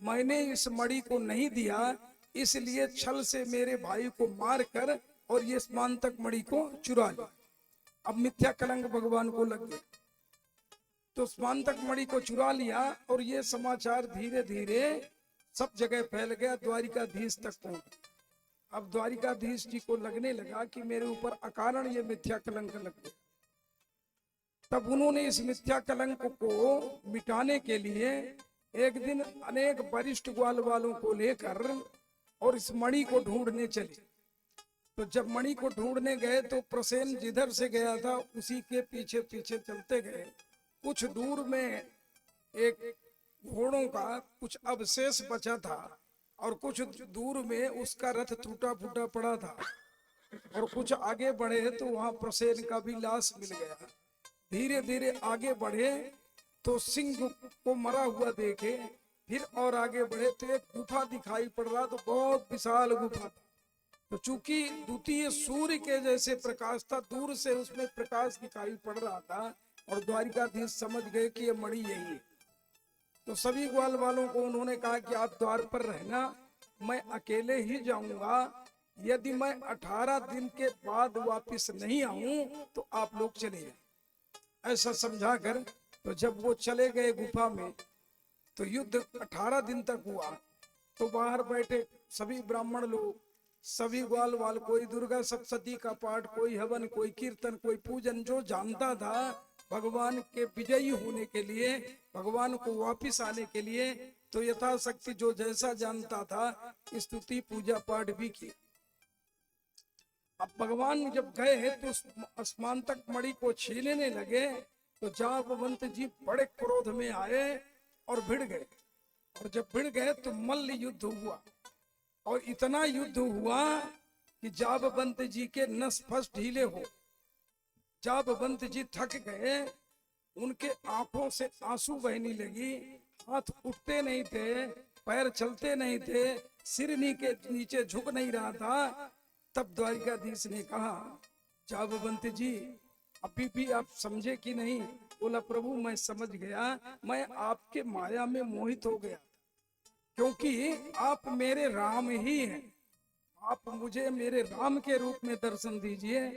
मैंने इस मणि को नहीं दिया, इसलिए छल से मेरे भाई को मार कर और ये स्मांतक मणि को चुरा लिया। अब मिथ्या कलंक भगवान को लग गया, तो स्मांतक मणि को चुरा लिया और ये समाचार धीरे धीरे सब जगह फैल गया, द्वारिकाधीश तक पहुंच। अब द्वारिकाधीश जी को लगने लगा कि मेरे ऊपर अकारण ये मिथ्या कलंक लग गया। तब उन्होंने इस मिथ्या कलंक को मिटाने के लिए एक दिन अनेक वरिष्ठ ग्वाल वालों को लेकर और इस मणि को ढूंढने चले। तो जब मणि को ढूंढने गए तो प्रसेन जिधर से गया था उसी के पीछे पीछे चलते गए। कुछ दूर में एक घोड़ों का कुछ अवशेष बचा था और कुछ दूर में उसका रथ टूटा फूटा पड़ा था, और कुछ आगे बढ़े तो वहां प्रसेन का भी लाश मिल गया। धीरे धीरे आगे बढ़े तो सिंह को मरा हुआ देखे, फिर और आगे बढ़े तो एक गुफा दिखाई पड़ रहा, तो बहुत विशाल गुफा था। तो चूंकि द्वितीय सूर्य के जैसे प्रकाश था, दूर से उसमें प्रकाश दिखाई पड़ रहा था और द्वारिकाधीश समझ गए कि ये मणि यही है। तो सभी ग्वाल वालों को उन्होंने कहा कि आप द्वार पर रहना, मैं अकेले ही जाऊंगा, यदि मैं 18 दिन के बाद वापस नहीं आऊं तो आप लोग चले जाएं। ऐसा समझाकर तो जब वो चले गए गुफा में तो युद्ध 18 दिन तक हुआ। तो बाहर बैठे सभी ब्राह्मण लोग, सभी ग्वाल वाल, कोई दुर्गा सप्तशती का पाठ, कोई हवन, कोई कीर्तन, कोई पूजन, जो जानता था भगवान के विजयी होने के लिए, भगवान को वापिस आने के लिए, तो यथाशक्ति जो जैसा जानता था स्तुति पूजा पाठ भी किया। अब भगवान जब गए तो स्मांतक मणि को छीनने लगे तो जाबवंत जी बड़े क्रोध में आए और भिड़ गए। और जब भिड़ गए तो मल्ल युद्ध हुआ, और इतना युद्ध हुआ कि जाबवंत जी के नस फस ढीले हो। जाबवंत जी थक गए, उनके आंखों से आंसू बहने लगी, हाथ उठते नहीं थे, पैर चलते नहीं थे, सिर नीचे झुक नहीं रहा था। तब द्वारिकाधीश ने कहा, जाबवंत जी अभी भी आप समझे कि नहीं? बोला, प्रभु मैं समझ गया, मैं आपके माया में मोहित हो गया, क्योंकि आप मेरे राम ही हैं, आप मुझे मेरे राम के रूप में दर्शन दीजिए।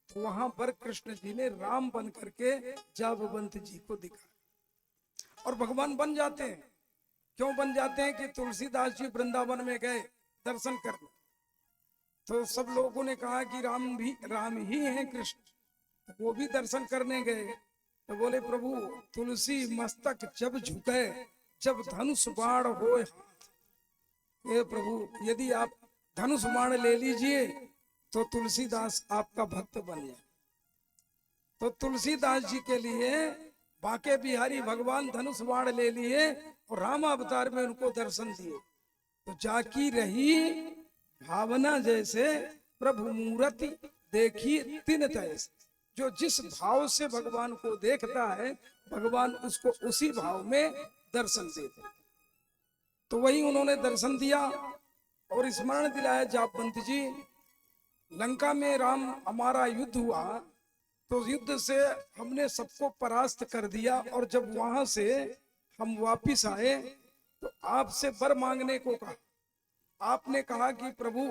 तो वहां पर कृष्ण जी ने राम बन करके जाबवंत जी को दिखाया। और भगवान बन जाते हैं, क्यों बन जाते हैं कि तुलसीदास जी वृंदावन में गए दर्शन करने, तो सब लोगों ने कहा कि राम ही हैं कृष्ण, वो भी दर्शन करने गए। तो बोले, प्रभु तुलसी मस्तक जब झुके, जब धनुष बाण हो हाथ, ये प्रभु यदि आप धनुष बाण ले लीजिए तो तुलसीदास आपका भक्त बन जाए। तो तुलसीदास जी के लिए बांके बिहारी भगवान धनुष बाण ले लिए और राम अवतार में उनको दर्शन दिए। तो जाकी रही भावना जैसे प्रभु मूर्ति देखी तिन तैसे, जो जिस भाव से भगवान को देखता है भगवान उसको उसी भाव में दर्शन देते। तो वही उन्होंने दर्शन दिया और स्मरण दिलाया जाबवंत जी, लंका में राम हमारा युद्ध हुआ तो युद्ध से हमने सबको परास्त कर दिया, और जब वहां से हम वापिस आए तो आपसे वर मांगने को कहा। आपने कहा कि प्रभु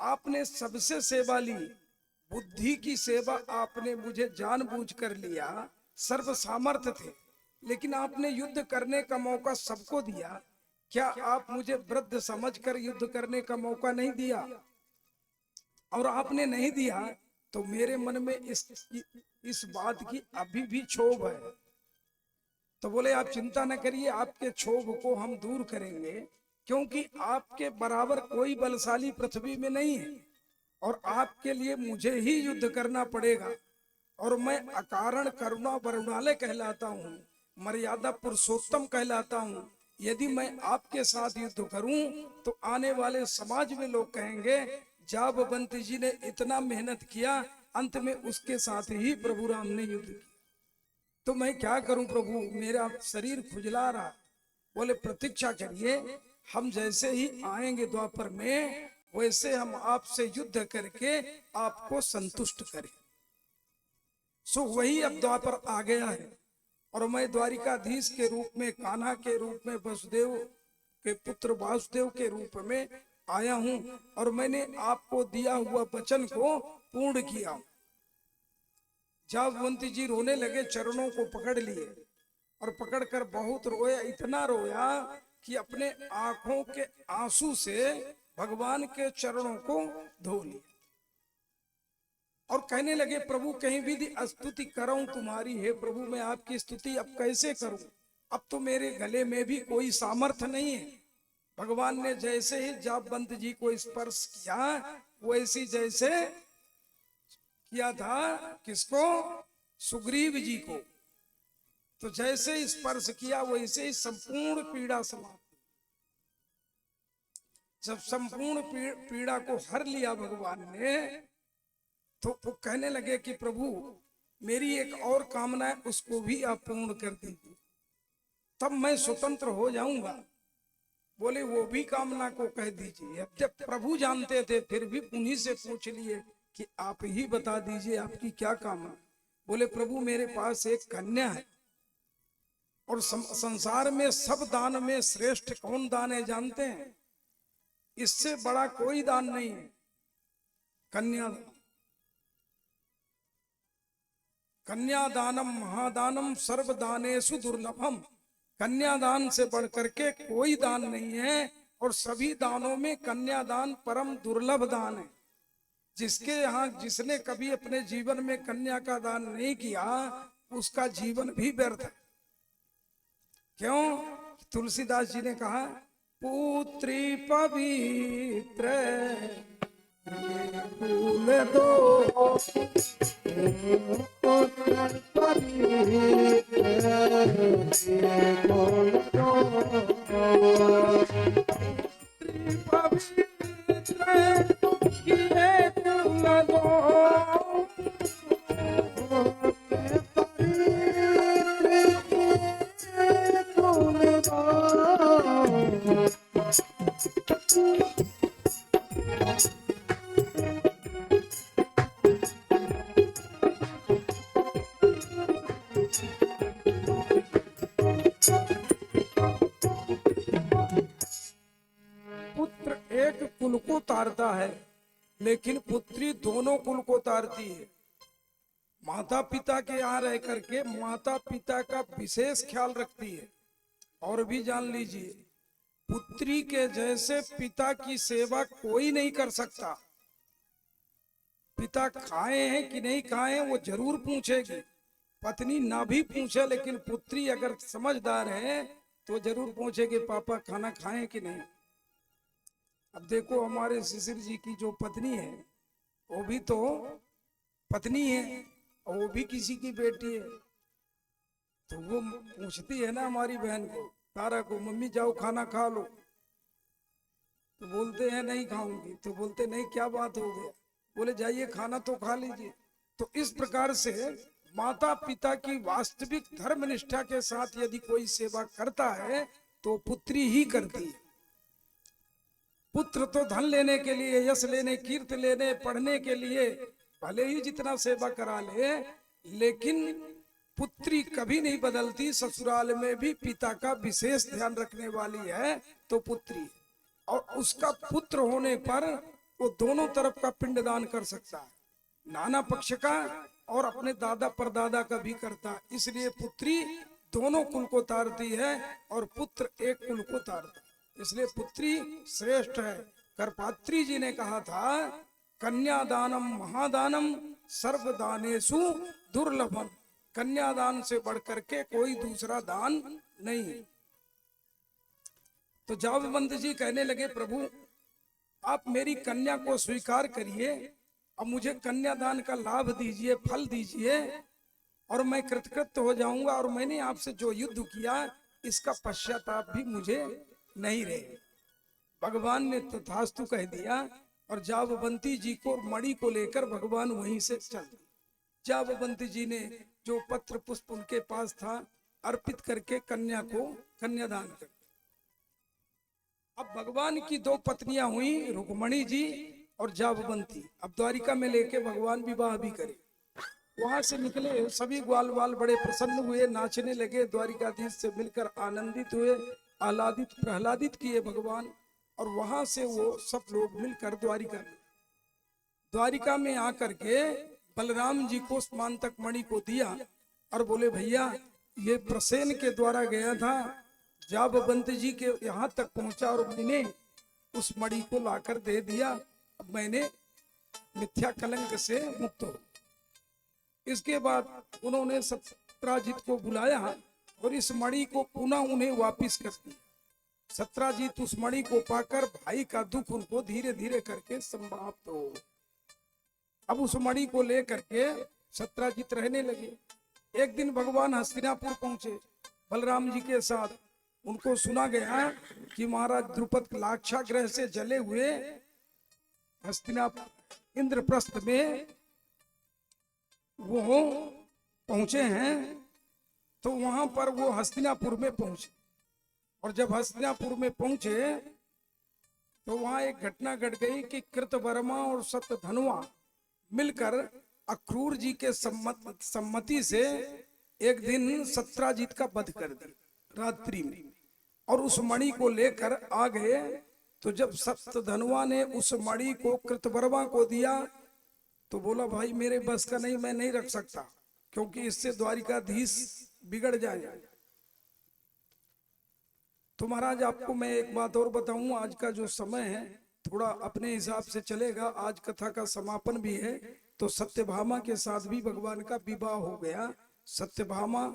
आपने सबसे सेवा ली, बुद्धि की सेवा आपने मुझे जानबूझ कर लिया, सर्व सामर्थ्य थे, लेकिन आपने युद्ध करने का मौका सबको दिया, क्या आप मुझे वृद्ध समझकर युद्ध करने का मौका नहीं दिया? और आपने नहीं दिया, तो मेरे मन में इस बात की अभी भी क्षोभ है। तो बोले आप चिंता न करिए, आपके क्षोभ को हम दूर करेंगे, क्योंकि आपके बराबर कोई बलशाली पृथ्वी में नहीं है, और आपके लिए मुझे ही युद्ध करना पड़ेगा। और मैं अकारण करुणा वरुणालय कहलाता हूँ, मर्यादा पुरुषोत्तम कहलाता हूँ। यदि मैं आपके साथ युद्ध करूं तो आने वाले समाज में लोग कहेंगे जाबवंत जी ने इतना मेहनत किया, अंत में उसके साथ ही प्रभु राम ने युद्ध किया। तो मैं क्या करूं प्रभु, मेरा शरीर खुजला रहा। बोले प्रतीक्षा करिए, हम जैसे ही आएंगे द्वापर में, वैसे हम आपसे युद्ध करके आपको संतुष्ट करें। सो वही अब द्वापर आ गया है, और मैं द्वारिकाधीश के रूप में, कान्हा के रूप में, वसुदेव के पुत्र वासुदेव के रूप में आया हूं, और मैंने आपको दिया हुआ वचन को पूर्ण किया। जाबवंती जी रोने लगे, चरणों को पकड़ लिए, और पकड़कर बहुत रोया, इतना रोया कि अपने आंखों के आंसू से भगवान के चरणों को धो लिया, और कहने लगे प्रभु कहीं विधि स्तुति करूं तुम्हारी, है प्रभु मैं आपकी स्तुति अब कैसे करूं, अब तो मेरे गले में भी कोई सामर्थ्य नहीं है। भगवान ने जैसे ही जाबवंत जी को स्पर्श किया, वैसी जैसे किया था, किसको, सुग्रीव जी को, तो जैसे स्पर्श किया वैसे ही संपूर्ण पीड़ा समाप्त। जब संपूर्ण पीड़ा को हर लिया भगवान ने, तो वो कहने लगे कि प्रभु मेरी एक और कामना है, उसको भी आप पूर्ण कर दीजिए, तब मैं स्वतंत्र हो जाऊंगा। बोले वो भी कामना को कह दीजिए। अब जब प्रभु जानते थे, फिर भी उन्हीं से पूछ लिए कि आप ही बता दीजिए आपकी क्या कामना। बोले प्रभु मेरे पास एक कन्या है, और संसार में सब दान में श्रेष्ठ कौन दान है जानते हैं? इससे बड़ा कोई दान नहीं है, कन्यादान। कन्यादानम महादानम सर्वदानेषु दुर्लभम। कन्यादान से बढ़कर के कोई दान नहीं है, और सभी दानों में कन्यादान परम दुर्लभ दान है। जिसके यहाँ, जिसने कभी अपने जीवन में कन्या का दान नहीं किया, उसका जीवन भी व्यर्थ है। क्यों? तुलसीदास जी ने कहा पुत्री पवित्र फूल दो, पुत्र पवित्र फूल दो, पुत्री पवित्र किए फूल दो, पुत्र एक कुल को तारता है, लेकिन पुत्री दोनों कुल को तारती है। माता पिता के यहाँ रह करके माता पिता का विशेष ख्याल रखती है। और भी जान लीजिए, पुत्री के जैसे पिता की सेवा कोई नहीं कर सकता। पिता खाए हैं कि नहीं खाए हैं वो जरूर पूछेगी, पत्नी ना भी पूछे, लेकिन पुत्री अगर समझदार है तो जरूर पूछेगी पापा खाना खाए कि नहीं। अब देखो हमारे शिशिर जी की जो पत्नी है, वो भी तो पत्नी है, और वो भी किसी की बेटी है, तो वो पूछती है ना हमारी बहन को, तारा को, मम्मी जाओ खाना खा लो, तो बोलते हैं नहीं खाऊंगी, तो बोलते नहीं क्या बात हो गया, बोले जाइए खाना तो खा लीजिए। तो इस प्रकार से माता पिता की वास्तविक धर्मनिष्ठा के साथ यदि कोई सेवा करता है तो पुत्री ही करती है। पुत्र तो धन लेने के लिए, यश लेने, कीर्ति लेने, पढ़ने के लिए भले ही जितना सेवा करा ले, लेकिन पुत्री कभी नहीं बदलती। ससुराल में भी पिता का विशेष ध्यान रखने वाली है तो पुत्री, और उसका पुत्र होने पर वो दोनों तरफ का पिंडदान कर सकता है, नाना पक्ष का और अपने दादा परदादा का भी करता है। इसलिए पुत्री दोनों कुल को तारती है और पुत्र एक कुल को तारता है, इसलिए पुत्री श्रेष्ठ है। करपात्री जी ने कहा था कन्यादानम महादानम सर्वदानेषु दुर्लभम। कन्यादान से बढ़कर के कोई दूसरा दान नहीं। तो जाबवंत जी कहने लगे, प्रभु आप मेरी कन्या को स्वीकार करिए, अब मुझे कन्यादान का लाभ दीजिए, फल दीजिए, और मैं कृतकृत्य हो जाऊंगा, और मैंने आपसे जो युद्ध किया इसका पश्चाताप भी मुझे नहीं रहे। भगवान ने तथास्तु कह दिया, और जाबवंती जी को मणि को लेकर भगवान वहीं से चल दिए। जाबवंती जी ने जो पत्र पुष्प उनके पास था अर्पित करके कन्या को कन्यादान कर। अब भगवान की दो पत्नियां हुई, रुक्मणी जी और जाबवंती। अब द्वारिका में लेके भगवान विवाह भी करे। वहां से निकले सभी ग्वाल बाल बड़े प्रसन्न हुए, नाचने लगे, द्वारिकाधीश से मिलकर आनंदित हुए, आह्लादित प्रहलादित किए भगवान। और वहां से वो सब लोग मिलकर द्वारिका में आकर के बलराम जी को स्मांतक मणि को दिया और बोले, भैया ये प्रसेन के द्वारा गया था, जाबवंत जी के यहाँ तक पहुंचा और मैंने उस मणि को लाकर दे दिया। अब मैंने मिथ्या कलंक से मुक्त हो। इसके बाद उन्होंने सत्राजित को बुलाया और इस मणि को पुनः उन्हें वापिस कर दिया। सत्राजित उस मणि को पाकर भाई का दुख उनको धीरे धीरे करके समाप्त हो। अब उस मणि को लेकर के सत्राजित रहने लगे। एक दिन भगवान हस्तिनापुर पहुंचे बलराम जी के साथ। उनको सुना गया कि महाराज द्रुपद लाक्षागृह से जले हुए हस्तिनापुर इंद्रप्रस्थ में वो पहुंचे हैं। तो वहां पर वो हस्तिनापुर में पहुंचे, और जब हस्तिनापुर में पहुंचे तो वहां एक घटना घट गई कि कृतवर्मा और सत्यधनुआ मिलकर अक्रूर जी के सम्मति से एक दिन सत्राजित का वध कर दिया रात्रि में, और उस मणि को लेकर आ गए। तो जब सप्तधनुआ ने उस मणि को कृतवर्मा को दिया तो बोला, भाई मेरे बस का नहीं, मैं नहीं रख सकता, क्योंकि इससे द्वारिकाधीश बिगड़ जाएगा। तो महाराज आपको मैं एक बात और बताऊं, आज का जो समय है थोड़ा अपने हिसाब से चलेगा। आज कथा का समापन भी है। तो सत्यभामा के साथ भी भगवान का विवाह हो गया। सत्यभामा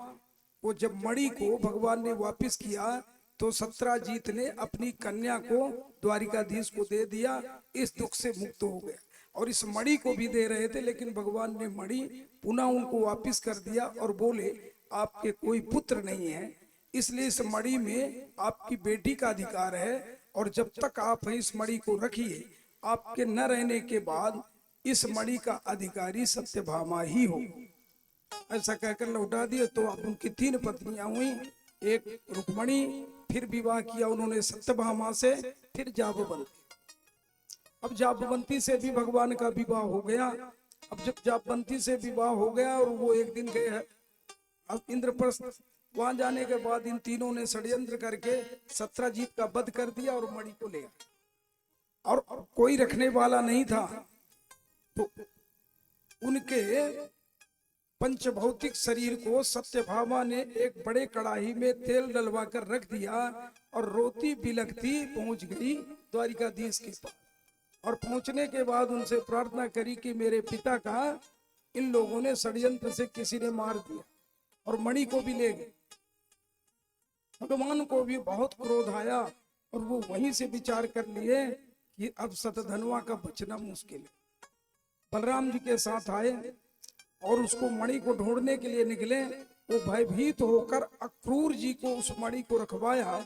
को जब मणि को भगवान ने वापिस किया तो सत्राजीत ने अपनी कन्या को द्वारिकाधीश को दे दिया। इस दुख से मुक्त हो गया। और इस मणि को भी दे रहे थे, लेकिन भगवान ने मणि पुनः उनको वापिस कर दिया और बोले, आपके कोई पुत्र नहीं है, इसलिए इस मणि में आपकी बेटी का अधिकार है, और जब तक आप इस मणि को रखिए, आपके न रहने के बाद इस मणि का अधिकारी सत्यभामा ही हो। ऐसा कहकर लौटा दिया। तो अब उनकी 3 पत्नियां हुई। एक रुक्मणी, फिर विवाह किया उन्होंने सत्यभामा से, फिर जाबवंती। अब जाबवंती से भी भगवान का विवाह हो गया। अब जब जाबवंती से विवाह हो गया और वो एक दिन गए इंद्रप्रस्थ, वहां जाने के बाद इन तीनों ने षड्यंत्र करके सत्राजीत का वध कर दिया और मणि को ले आए। और कोई रखने वाला नहीं था, तो उनके पंचभौतिक शरीर को सत्यभामा ने एक बड़े कड़ाही में तेल डलवा कर रख दिया और रोती बिलखती पहुंच गई द्वारिकाधीश के पास। और पहुंचने के बाद उनसे प्रार्थना करी कि मेरे पिता का इन लोगों ने षड्यंत्र से किसी ने मार दिया और मणि को भी ले गए। भगवान को भी बहुत क्रोध आया और वो वहीं से विचार कर लिए कि अब सतधनुआ का बचना मुश्किल है। बलराम जी के साथ आए और उसको मणि को ढूंढने के लिए निकले। वो भयभीत होकर अक्रूर जी को उस मणि को रखवाया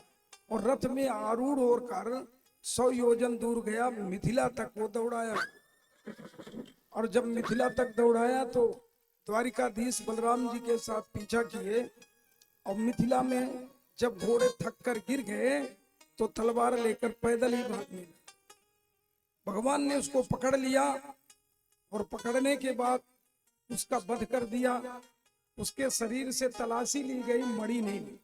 और रथ में आरूढ़ होकर 100 योजन दूर गया, मिथिला तक वो दौड़ाया। और जब मिथिला तक दौड़ाया तो द्वारिकाधीश बलराम जी के साथ पीछा किए, और मिथिला में जब घोड़े थक कर गिर गए तो तलवार लेकर पैदल ही भागने लगे। भगवान ने उसको पकड़ लिया और पकड़ने के बाद उसका वध कर दिया। उसके शरीर से तलाशी ली गई, मणि नहीं ली।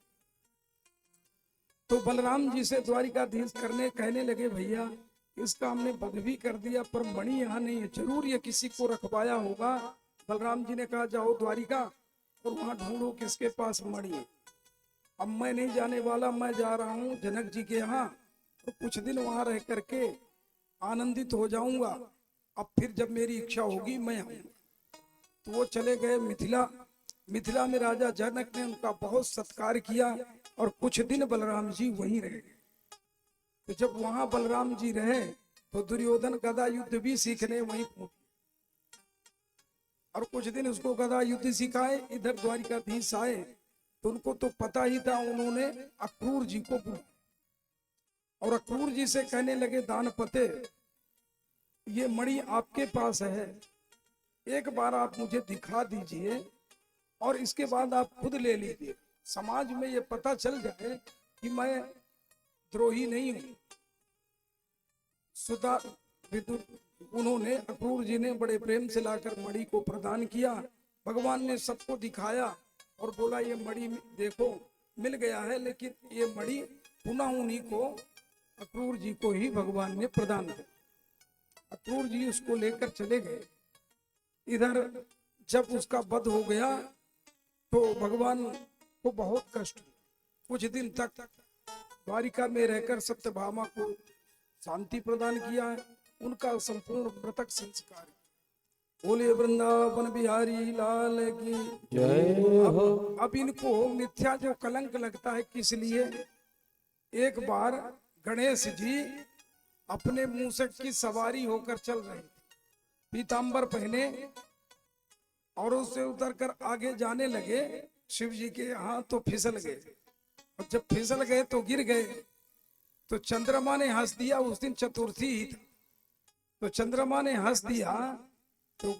तो बलराम जी से द्वारिकाधीश कहने लगे, भैया इसका हमने वध भी कर दिया पर मणि यहाँ नहीं है, जरूर ये किसी को रखवाया होगा। बलराम जी ने कहा, जाओ द्वारिका और वहां ढूंढो किसके पास मणि है। अब मैं नहीं जाने वाला, मैं जा रहा हूँ जनक जी के यहाँ, तो कुछ दिन वहां रह करके आनंदित हो जाऊंगा। अब फिर जब मेरी इच्छा होगी मैं आऊंगा। तो वो चले गए मिथिला। मिथिला में राजा जनक ने उनका बहुत सत्कार किया और कुछ दिन बलराम जी वहीं रहे। तो जब वहां बलराम जी रहे तो दुर्योधन गदा युद्ध भी सीखने वहीं पहुंचे और कुछ दिन उसको गदा युद्ध सिखाए। इधर द्वारिकाधीश आए तो उनको तो पता ही था, उन्होंने अक्रूर जी को बुलाया और अक्रूर जी से कहने लगे, दानपते ये मणि आपके पास है, एक बार आप मुझे दिखा दीजिए और इसके बाद आप खुद ले लीजिए। समाज में ये पता चल जाए कि मैं द्रोही नहीं हूं। सुधा विदुर उन्होंने अक्रूर जी ने बड़े प्रेम से लाकर मणि को प्रदान किया। भगवान ने सबको दिखाया और बोला ये मणि देखो मिल गया है, लेकिन ये मणि पुनः उन्हीं को अक्रूर जी को ही भगवान ने प्रदान किया। अक्रूर जी उसको लेकर चले गए। इधर जब उसका वध हो गया तो भगवान को बहुत कष्ट हुआ। कुछ दिन तक द्वारिका में रहकर सत्यभामा को शांति प्रदान किया है। उनका संपूर्ण मृतक संस्कार। बोले वृंदावन बिहारी लाल की जय हो। अब इनको मिथ्या जो कलंक लगता है किस लिए, एक बार गणेश जी अपने मूसक की सवारी होकर चल रहे थे, पीतांबर पहने और उससे उतरकर आगे जाने लगे शिव जी के यहाँ, तो फिसल गए और जब फिसल गए तो गिर गए। तो चंद्रमा ने हंस दिया, उस दिन चतुर्थी ही था, तो चंद्रमा ने हंस दिया। तो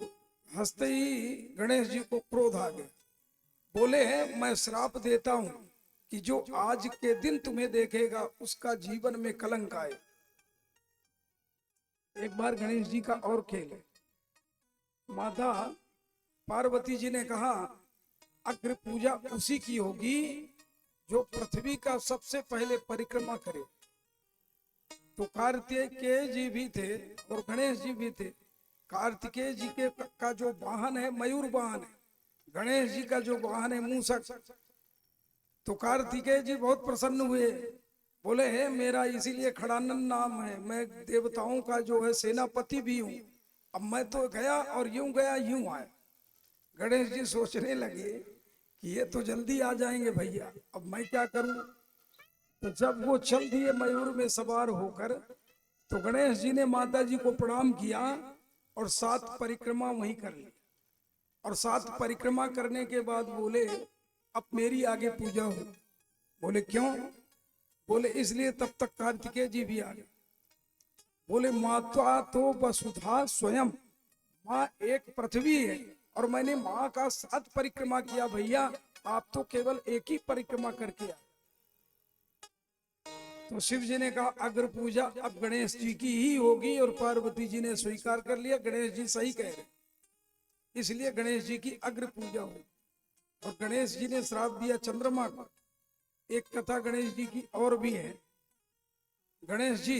हंसते ही गणेश जी को क्रोध आ गया। बोले मैं श्राप देता हूं कि जो आज के दिन तुम्हें देखेगा उसका जीवन में कलंक आए। एक बार गणेश जी का और खेल है। माता पार्वती जी ने कहा अग्र पूजा उसी की होगी जो पृथ्वी का सबसे पहले परिक्रमा करे। तो कार्तिकेय जी भी थे और गणेश जी भी थे। कार्तिकेय जी के का जो वाहन है मयूर वाहन है, गणेश जी का जो वाहन है मूषक। तो कार्तिकेय जी बहुत प्रसन्न हुए, बोले है मेरा इसीलिए खड़ानन नाम है, मैं देवताओं का जो है सेनापति भी हूं। अब मैं तो गया और यूं गया यूं आया। गणेश जी सोचने लगे कि ये तो जल्दी आ जाएंगे भैया, अब मैं क्या करूं। तो जब वो चल दिए मयूर में सवार होकर, तो गणेश जी ने माता जी को प्रणाम किया और 7 परिक्रमा वहीं कर ली। और 7 परिक्रमा करने के बाद बोले अब मेरी आगे पूजा हो। बोले क्यों? बोले इसलिए तब तक कार्तिकेय जी भी आ गए। बोले माता तो वसुधा स्वयं, माँ एक पृथ्वी है और मैंने माँ का 7 परिक्रमा किया भैया, आप तो केवल एक ही परिक्रमा करके आए। तो शिव जी ने कहा अग्र पूजा अब गणेश जी की ही होगी, और पार्वती जी ने स्वीकार कर लिया गणेश जी सही कह रहे, इसलिए गणेश जी की अग्र पूजा हो। और गणेश जी ने श्राप दिया चंद्रमा को। एक कथा गणेश जी की और भी है। गणेश जी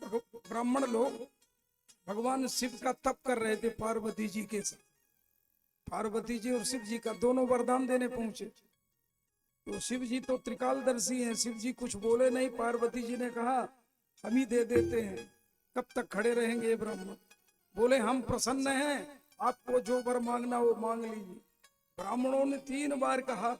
ब्राह्मण लोग भगवान शिव का तप कर रहे थे पार्वती जी के साथ। पार्वती जी और शिव जी का दोनों वरदान देने पहुंचे। तो शिव जी तो त्रिकालदर्शी हैं, शिव जी कुछ बोले नहीं। पार्वती जी ने कहा हम ही दे देते हैं, कब तक खड़े रहेंगे ब्राह्मण। बोले हम प्रसन्न हैं, आपको जो वर मांगना वो मांग लीजिए। ब्राह्मणों ने 3 बार कहा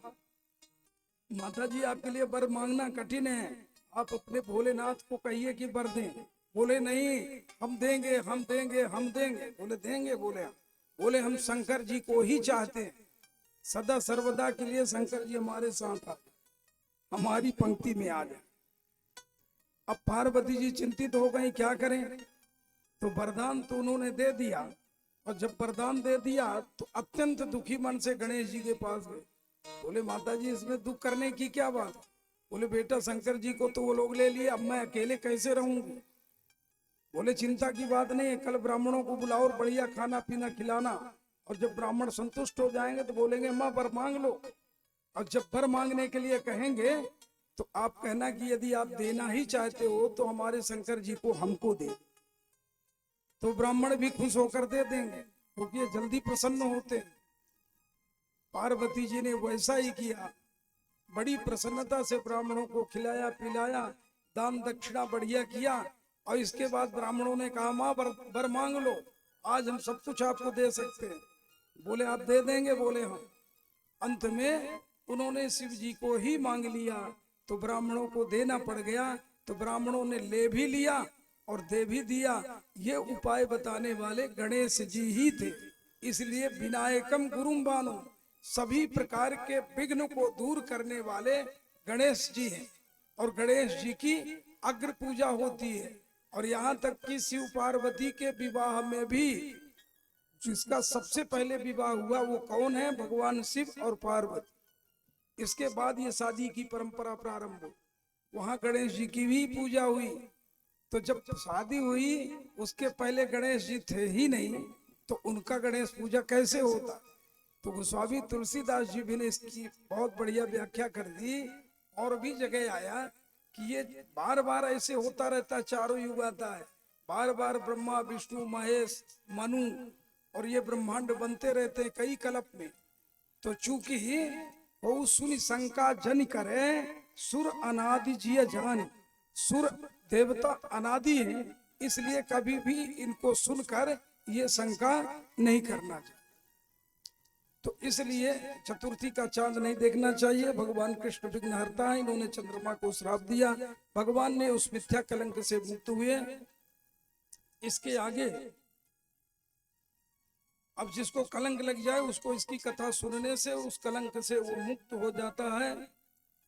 माता जी आपके लिए वर मांगना कठिन है, आप अपने भोलेनाथ को कहिए कि वर दें। बोले नहीं हम देंगे हम देंगे हम देंगे। बोले देंगे? बोले हम शंकर जी को ही चाहते हैं, सदा सर्वदा के लिए शंकर जी हमारे साथ आ, हमारी पंक्ति में आ जाए। अब पार्वती जी चिंतित हो गई क्या करें। तो वरदान तो उन्होंने दे दिया, और जब वरदान दे दिया तो अत्यंत दुखी मन से गणेश जी के पास गए। बोले माता जी इसमें दुख करने की क्या बात। बोले बेटा शंकर जी को तो वो लोग ले लिए, अब मैं अकेले कैसे रहूंगी। बोले चिंता की बात नहीं है, कल ब्राह्मणों को बुलाओ और बढ़िया खाना पीना खिलाना, और जब ब्राह्मण संतुष्ट हो जाएंगे तो बोलेंगे माँ वर मांग लो। और जब वर मांगने के लिए कहेंगे तो आप कहना कि यदि आप देना ही चाहते हो तो हमारे शंकर जी को हमको दे। तो ब्राह्मण भी खुश होकर दे देंगे क्योंकि ये जल्दी प्रसन्न होते हैं। पार्वती जी ने वैसा ही किया, बड़ी प्रसन्नता से ब्राह्मणों को खिलाया पिलाया, दान दक्षिणा बढ़िया किया। और इसके बाद ब्राह्मणों ने कहा माँ वर मांग लो, आज हम सब कुछ आपको दे सकते हैं। बोले आप दे देंगे? बोले हाँ। अंत में उन्होंने शिव जी को ही मांग लिया, तो ब्राह्मणों को देना पड़ गया। तो ब्राह्मणों ने ले भी लिया और दे भी दिया। ये उपाय बताने वाले गणेश जी ही थे। इसलिए विनायकम गुरुम बानो, सभी प्रकार के विघ्न को दूर करने वाले गणेश जी हैं। और गणेश जी की अग्र पूजा होती है। और यहाँ तक कि शिव पार्वती के विवाह में भी जिसका सबसे पहले विवाह हुआ वो कौन है? भगवान शिव और पार्वती। इसके बाद ये शादी की परंपरा प्रारंभ हुई। वहां गणेश जी की भी पूजा हुई। तो जब शादी हुई उसके पहले गणेश जी थे ही नहीं, तो उनका गणेश पूजा कैसे होता? तो गोस्वामी तुलसीदास जी भी ने इसकी बहुत बढ़िया व्याख्या कर दी। और भी जगह आया कि ये बार बार ऐसे होता रहता है, चारों युग आता है, बार बार ब्रह्मा विष्णु महेश मनु और ये ब्रह्मांड बनते रहते हैं कई कल्प में। तो चूंकि बहु सुनि शंका जन करे, सुर अनादि जिय जान, सुर देवता अनादि है, इसलिए कभी भी इनको सुनकर ये शंका नहीं करना चाहिए। तो इसलिए चतुर्थी का चांद नहीं देखना चाहिए। भगवान कृष्ण विघ्नहर्ता है, इन्होंने चंद्रमा को श्राप दिया, भगवान ने उस मिथ्या कलंक से मुक्त हुए। इसके आगे अब जिसको कलंक लग जाए उसको इसकी कथा सुनने से उस कलंक से वो मुक्त हो जाता है।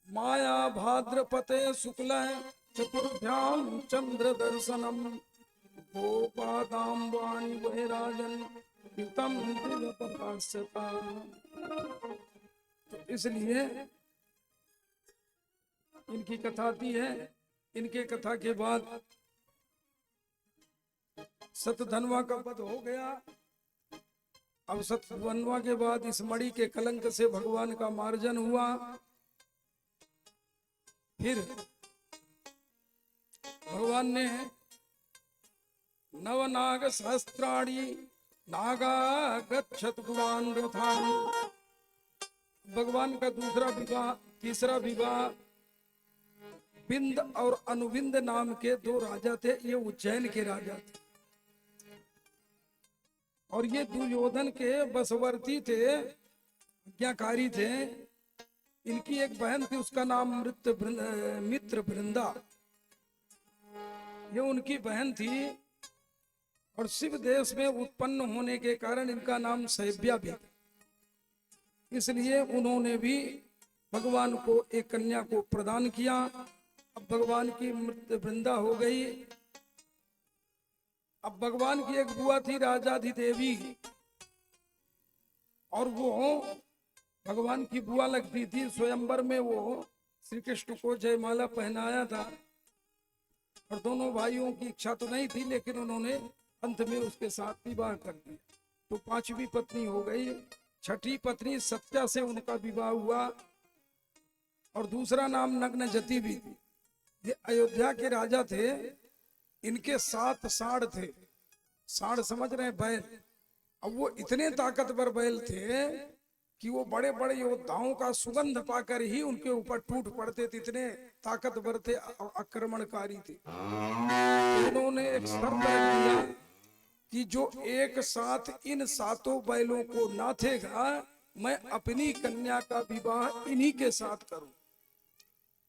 माया भाद्रपते शुक्ल चतुर्भ्याम चंद्र दर्शनम, गोपादाम्बानि वैराजन हितम दिव्य प्रकाशता। तो इसलिए इनकी कथा आती है। इनके कथा के बाद सतधनवा का वध हो गया। अब सतधनवा के बाद इस मणि के कलंक से भगवान का मार्जन हुआ। फिर भगवान ने नवनाग सहस्त्राणी नागा गच्छत गुणान रथान, भगवान का दूसरा विवाह, तीसरा विवाह विंद और अनुविंद नाम के दो राजा थे। ये उज्जैन के राजा थे और ये दुर्योधन के बसवर्ती थे, आज्ञाकारी थे। इनकी एक बहन थी, उसका नाम मित्र वृंदा, ये उनकी बहन थी। और शिव देश में उत्पन्न होने के कारण इनका नाम सैव्या भी, इसलिए उन्होंने भी भगवान को एक कन्या को प्रदान किया। अब भगवान की मृत्यु वृंदा हो गई। अब भगवान की एक बुआ थी राजाधिदेवी, और वो भगवान की बुआ लगती थी। स्वयंवर में वो श्री कृष्ण को जयमाला पहनाया था और दोनों भाइयों की इच्छा तो नहीं थी, लेकिन उन्होंने अंत में उसके साथ विवाह कर दिया। तो पांचवी पत्नी हो गई। छठी पत्नी सत्या से उनका विवाह हुआ और दूसरा नाम नग्न जति भी थी। ये अयोध्या के राजा थे। इनके 7 साढ़ थे। साढ़ समझ रहे हैं? बैल। अब वो इतने ताकतवर बैल थे कि वो बड़े बड़े योद्धाओं का सुगंध पाकर ही उनके ऊपर टूट पड़ते थे, इतने ताकतवर थे, आक्रमणकारी थे। उन्होंने एक शर्त रख दिया कि जो एक साथ इन 7 बैलों को नाथेगा, मैं अपनी कन्या का विवाह इन्हीं के साथ करूं।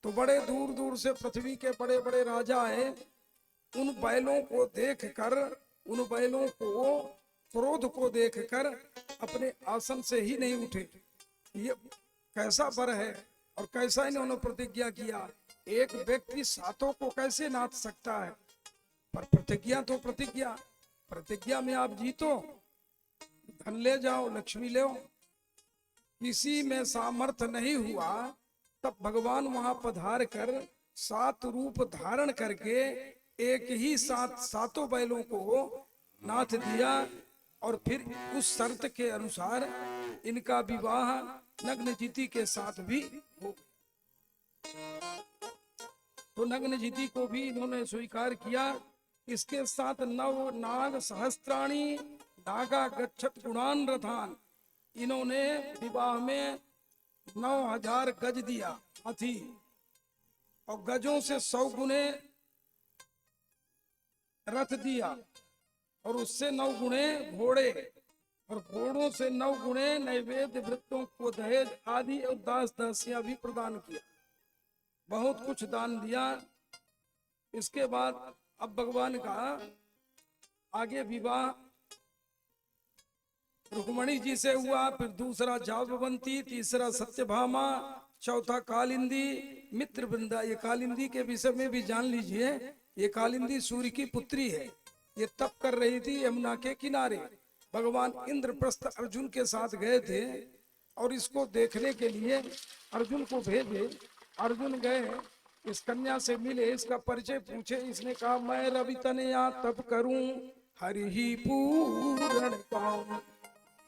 तो बड़े दूर दूर से पृथ्वी के बड़े बड़े राजा आए। उन बैलों को देखकर, उन बैलों को क्रोध को देखकर अपने आसन से ही नहीं उठे। ये कैसा वर है और कैसा इन्होंने प्रतिज्ञा किया। एक व्यक्ति 7 को कैसे नाथ सकता है? पर प्रतिज्ञा तो प्रतिज्ञा, प्रतिज्ञा में आप जीतो, धन ले जाओ, लक्ष्मी ले आओ। किसी में सामर्थ्य नहीं हुआ, तब भगवान वहां पधार कर 7 रूप धारण करके एक ही साथ 7 बैलों को नाथ दिया। और फिर उस शर्त के अनुसार इनका विवाह नग्नजिति के साथ भी हो। तो नग्नजिति को भी इन्होंने स्वीकार किया। इसके साथ नव नाग सहस्त्राणी नागा गच्छत गुणान रथान, इन्होंने विवाह में 9000 गज दिया हाथी, और गजों से 100 गुने रथ दिया और उससे 9 गुणे घोड़े और घोड़ों से 9 गुणे नैवेद्य वृत्तों को दहेज आदि और दास दासियां भी प्रदान किया। बहुत कुछ दान दिया। इसके बाद अब भगवान का आगे विवाह रुक्मणी जी से हुआ, फिर दूसरा जाबवंती, तीसरा सत्यभामा, चौथा कालिंदी, मित्र वृंदा। ये कालिंदी के विषय में भी जान लीजिए, ये कालिंदी सूर्य की पुत्री है। ये तप कर रही थी यमुना के किनारे। भगवान इंद्रप्रस्थ अर्जुन के साथ गए थे और इसको देखने के लिए अर्जुन को भेजे। अर्जुन गए, इस कन्या से मिले, इसका परिचय पूछे। इसने कहा मैं रवि तनया तप करूं, हरि ही पूर्ण पाऊं।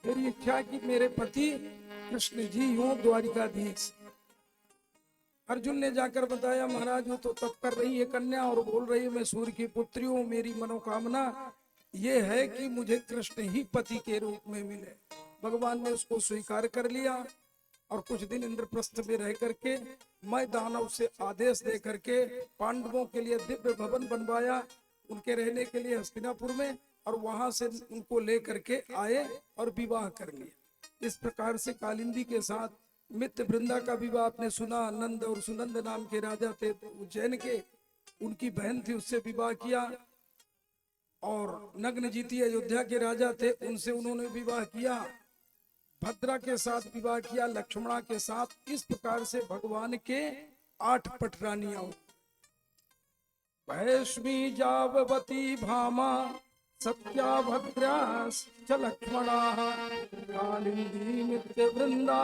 मेरी इच्छा कि मेरे पति कृष्ण जी हो द्वारिकाधीश। अर्जुन ने जाकर बताया महाराज वो तो तप कर रही है कन्या और बोल रही है मैं सूर्य की पुत्री हूँ, मेरी मनोकामना ये है कि मुझे कृष्ण ही पति के रूप में मिले। भगवान ने उसको स्वीकार कर लिया और कुछ दिन इंद्रप्रस्थ में रह करके मैं दानव से आदेश दे करके पांडवों के लिए दिव्य भवन बनवाया उनके रहने के लिए हस्तिनापुर में, और वहां से उनको ले करके आए और विवाह कर लिया। इस प्रकार से कालिंदी के साथ मित्र वृंदा का विवाह आपने सुना। नंद और सुनंद नाम के राजा थे उज्जैन के, उनकी बहन थी, उससे विवाह किया। और नग्नजीती अयोध्या के राजा थे, उनसे उन्होंने विवाह किया। भद्रा के साथ विवाह किया, लक्ष्मणा के साथ। इस प्रकार से भगवान के 8 पटरानियां, भैष्मी जाबवती भामा सत्या भद्रा च लक्ष्मणा कालिंदी मित्र वृंदा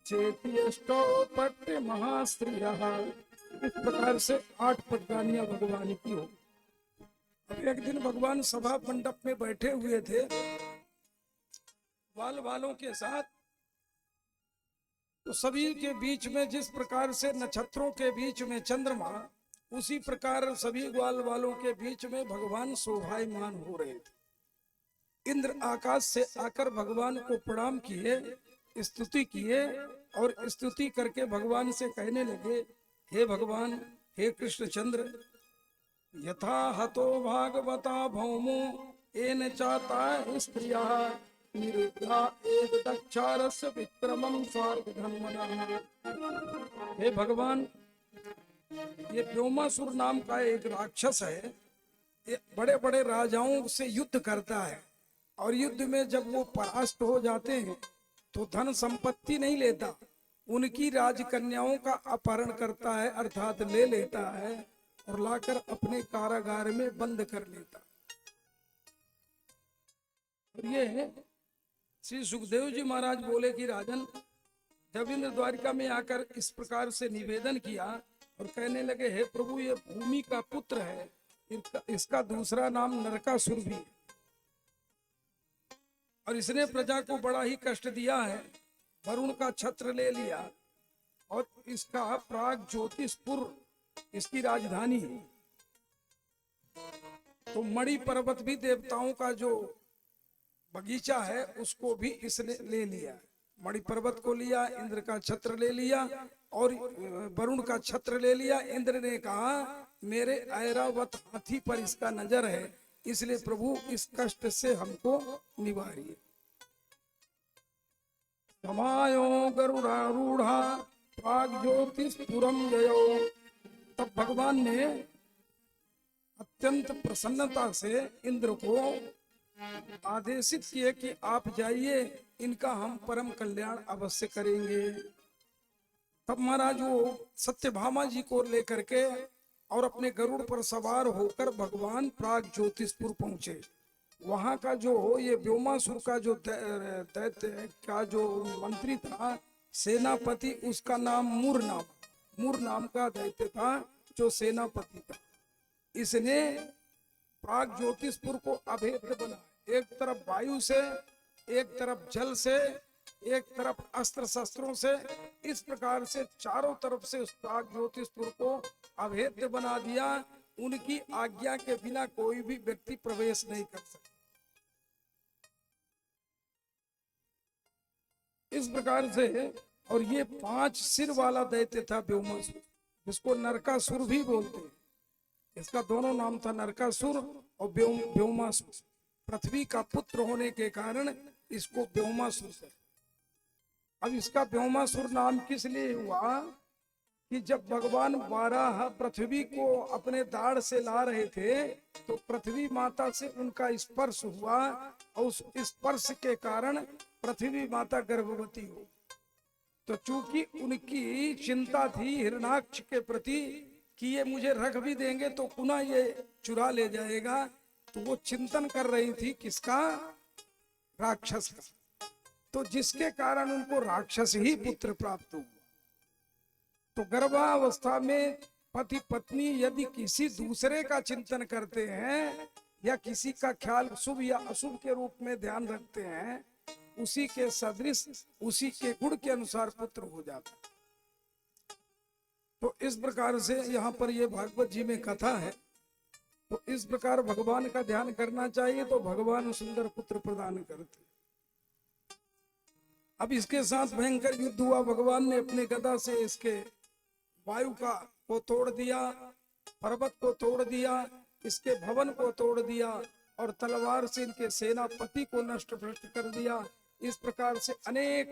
चेति अष्टो पट महास्त्रियः। इस प्रकार से 8 पटरानियां भगवान की हो। अब एक दिन भगवान सभा मंडप में बैठे हुए थे बाल वालों के साथ, तो सभी के बीच में जिस प्रकार से नक्षत्रों के बीच में चंद्रमा, उसी प्रकार सभी ग्वाल वालों के बीच में भगवान शोभायमान हो रहे थे। इंद्र आकाश से आकर भगवान को प्रणाम किए, स्तुति किए और स्तुति करके भगवान से कहने लगे हे भगवान, हे कृष्णचंद्र, यथा हतो भागवता भौमो एन चाता स्त्रिया निरुद्धा एद दक्षारस्य विक्रमं स्वार्गधन्वनः। हे भगवान, ये व्योमासुर नाम का एक राक्षस है, ये बड़े बड़े राजाओं से युद्ध करता है और युद्ध में जब वो परास्त हो जाते हैं तो धन संपत्ति नहीं लेता, उनकी राजकन्याओं का अपहरण करता है, अर्थात ले लेता है और लाकर अपने कारागार में बंद कर लेता। ये श्री सुखदेव जी महाराज बोले कि राजन, जब इंद्र द्वारिका में आकर इस प्रकार से निवेदन किया और कहने लगे हे प्रभु, ये भूमि का पुत्र है, इसका दूसरा नाम नरकासुर भी है और इसने प्रजा को बड़ा ही कष्ट दिया है, वरुण का छत्र ले लिया और इसका प्राग ज्योतिषपुर इसकी राजधानी है। तो मणि पर्वत भी देवताओं का जो बगीचा है उसको भी इसने ले लिया। मणि पर्वत को लिया, इंद्र का छत्र ले लिया और वरुण का छत्र ले लिया। इंद्र ने कहा मेरे ऐरावत हाथी पर इसका नजर है, इसलिए प्रभु इस कष्ट से हमको निवारिए। समायो गरुड़ारूढ़ा प्राग ज्योतिषपुरम जयो। तब भगवान ने अत्यंत प्रसन्नता से इंद्र को आदेशित किए कि आप जाइए, इनका हम परम कल्याण अवश्य करेंगे। तब महाराज वो सत्यभामा जी को लेकर के और अपने गरुड़ पर सवार होकर भगवान प्राग ज्योतिषपुर पहुंचे। वहां का जो ये व्योमासुर का जो दैत्य का जो मंत्री था, सेनापति, उसका नाम मूर नाम का दैत्य था जो सेनापति था। इसने प्राग ज्योतिषपुर को अभेद्य बना, एक तरफ वायु से, एक तरफ जल से, एक तरफ अस्त्र शस्त्रों से, इस प्रकार से चारों तरफ से उस प्राग ज्योतिषपुर को अभेद्य बना दिया। उनकी आज्ञा के बिना कोई भी व्यक्ति प्रवेश नहीं कर सकता। इस प्रकार से, और ये 5 सिर वाला दैत्य था व्योमासुर, जिसको नरकासुर भी बोलते हैं। इसका दोनों नाम था, नरकासुर और व्योमासुर। पृथ्वी का पुत्र होने के कारण इसको व्योमासुर से। अब इसका व्योमासुर नाम किस लिए हुआ कि जब भगवान वाराह पृथ्वी को अपने दाढ़ से ला रहे थे तो पृथ्वी माता से उनका स्पर्श हुआ और उस स्पर्श के कारण पृथ्वी माता गर्भवती हो। तो चूंकि उनकी चिंता थी हिरण्याक्ष के प्रति कि ये मुझे रख भी देंगे तो पुनः ये चुरा ले जाएगा, तो वो चिंतन कर रही थी किसका, राक्षस का। तो जिसके कारण उनको राक्षस ही पुत्र प्राप्त हुआ। तो गर्भावस्था में पति पत्नी यदि किसी दूसरे का चिंतन करते हैं या किसी का ख्याल शुभ या अशुभ के रूप में ध्यान रखते हैं, उसी के सदृश उसी के गुण के अनुसार पुत्र हो जाता। तो इस प्रकार से यहाँ पर ये भागवत जी में कथा है। तो इस प्रकार भगवान का ध्यान करना चाहिए तो भगवान सुंदर पुत्र प्रदान करते। अब इसके साथ भयंकर युद्ध हुआ। भगवान ने अपने गदा से इसके वायु को तोड़ दिया, पर्वत को तोड़ दिया, इसके भवन को तोड़ दिया और तलवार से इनके सेनापति को नष्ट भ्रष्ट कर दिया। इस प्रकार से अनेक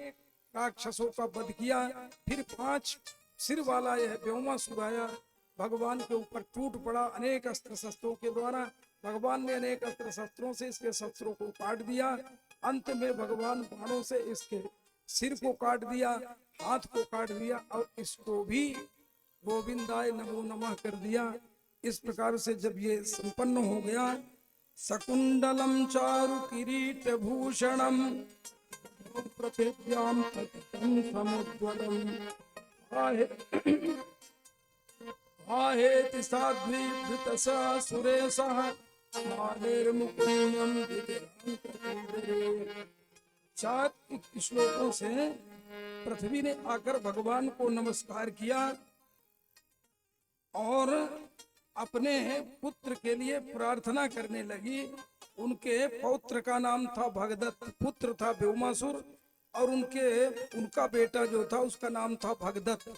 राक्षसों का वध किया। फिर 5 सिर वाला यह व्योमासुर आया, भगवान के ऊपर टूट पड़ा अनेक अस्त्र शस्त्रों के द्वारा। भगवान ने अनेक अस्त्र शस्त्रों से इसके शस्त्रों को काट दिया। अंत में भगवान बाणों से इसके सिर को काट दिया, हाथ को काट दिया और इसको भी गोविंदाय नमो नमः कर दिया। इस प्रकार से जब ये संपन्न हो गया, सकुंडलम चारु किरीट भूषणम पृथिव्याम पतितं समुज्ज्वलम आहेति साध्वीभृतसा सुरेशः मानेर्मुकुन्दं दिव्यं। 4 श्लोकों से पृथ्वी ने आकर भगवान को नमस्कार किया और अपने पुत्र के लिए प्रार्थना करने लगी। उनके पौत्र का नाम था भगदत्त, पुत्र था व्योमासुर और उनका बेटा जो था उसका नाम था भगदत्त।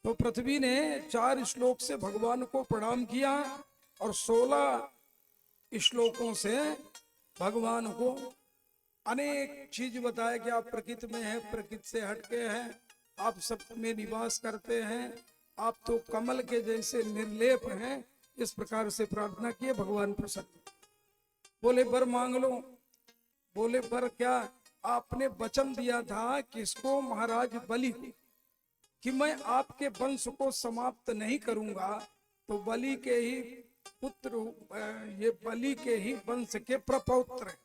तो पृथ्वी ने 4 श्लोक से भगवान को प्रणाम किया और 16 श्लोकों से भगवान को अनेक चीज बताया कि आप प्रकृति में हैं, प्रकृति से हटके हैं, आप सब में निवास करते हैं, आप तो कमल के जैसे निर्लेप हैं। इस प्रकार से प्रार्थना किए। भगवान प्रसन्न बोले वर मांग लो। बोले वर क्या? आपने वचन दिया था किसको? महाराज बलि को, कि मैं आपके वंश को समाप्त नहीं करूंगा। तो बलि के ही पुत्र, ये बलि के ही वंश के प्रपौत्र हैं।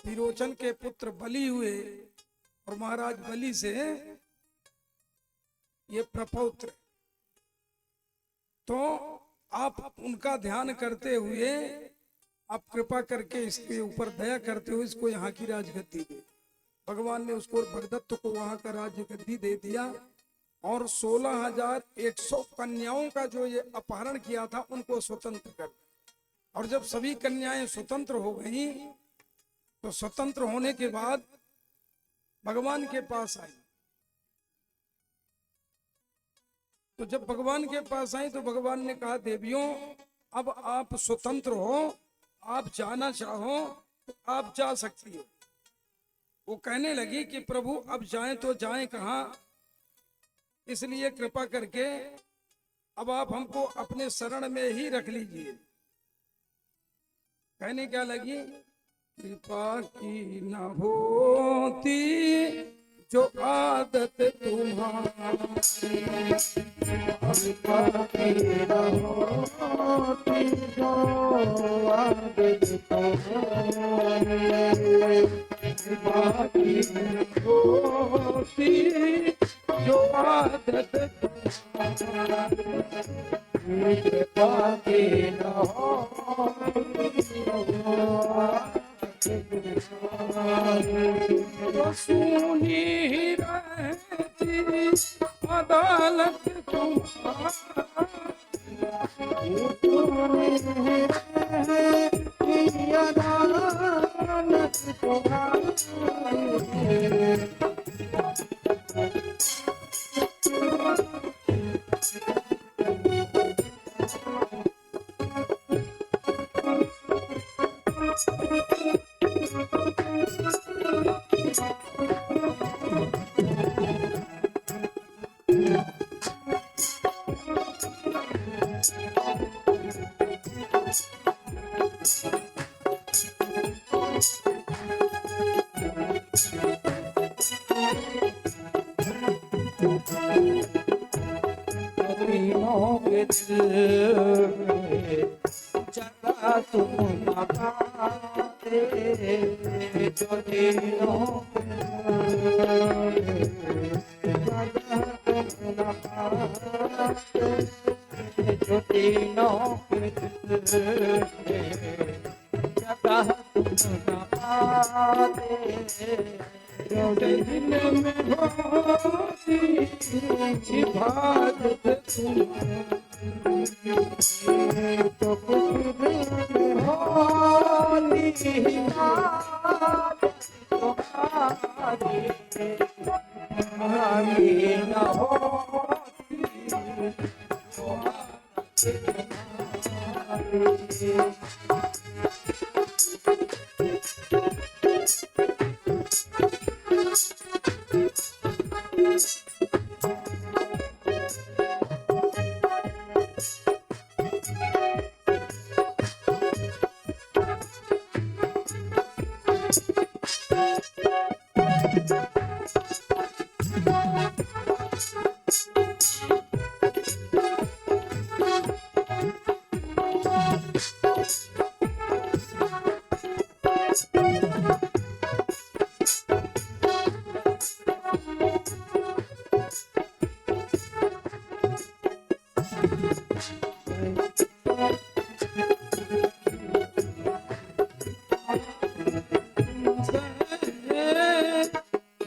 विरोचन के पुत्र बलि हुए और महाराज बलि से ये प्रपौत्र। तो आप उनका ध्यान करते हुए, आप कृपा करके इसके ऊपर दया करते हुए इसको यहाँ की राजगद्दी दे। भगवान ने उसको भगदत्त को वहां का राजगद्दी दे दिया और 16,100 कन्याओं का जो ये अपहरण किया था उनको स्वतंत्र कर। और जब सभी कन्याएं स्वतंत्र हो गई तो स्वतंत्र होने के बाद भगवान के पास आई। तो जब भगवान के पास आई तो भगवान ने कहा देवियों अब आप स्वतंत्र हो, आप जाना चाहो तो आप जा सकती हो। वो कहने लगी कि प्रभु अब जाएं तो जाएं कहाँ, इसलिए कृपा करके अब आप हमको अपने शरण में ही रख लीजिए। कहने क्या लगी? कृपा की न होती जो आदत तुम्हारी, कृपा की न होती जो आदत तुम्हारी, कृपा की न होती जो आदत तुम्हारी, कृपा की न होती तो सुनी रहती अदालत तुम्हारी, अदालत तुम्हारी। तीनों के दिल में जगह तुम न पाते, जो तीनों के दिल में जगह तुम न पाते, जो तीनों के दिल में जगह तुम न पाते, जो दिल में होती इबादत तुम्हारी, तो कुछ दिल में होती इबादत तुम्हारी, हमारी न होती तुम्हारी।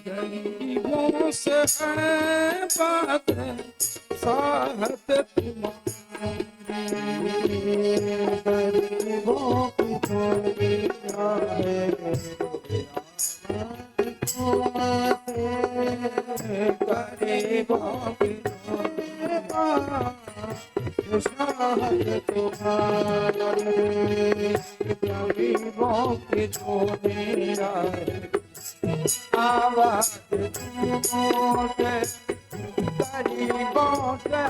गरीबों से है बात साहत तुम्हारी, गरीबों की दुनिया है, गरीबों की दुनिया साहत तुम्हारी, गरीबों की दुनिया है, आवाज तुमों के गरीबों के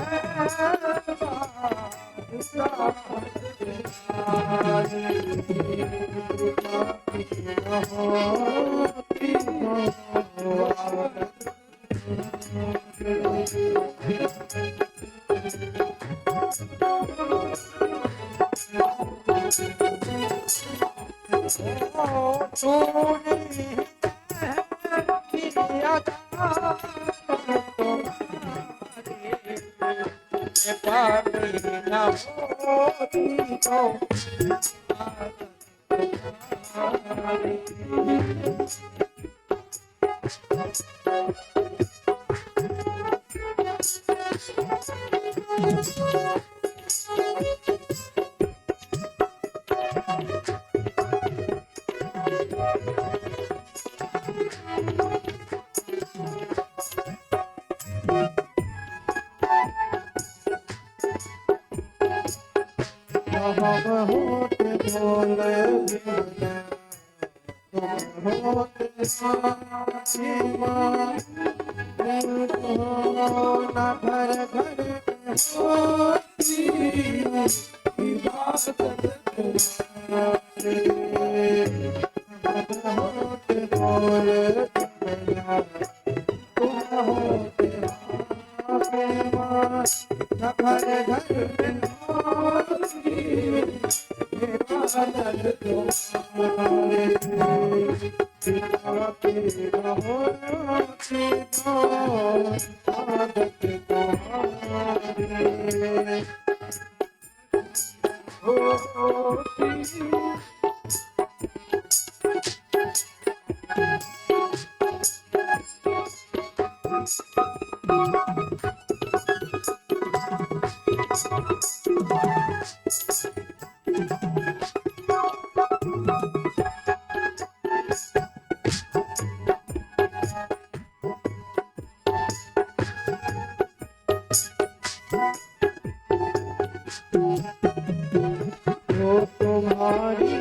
तुम्हारी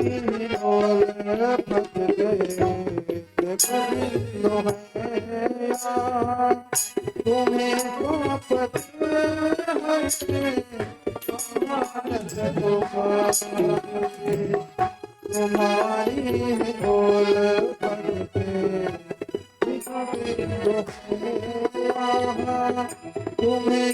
तुम्हारी बोल पड़ते तुम्हें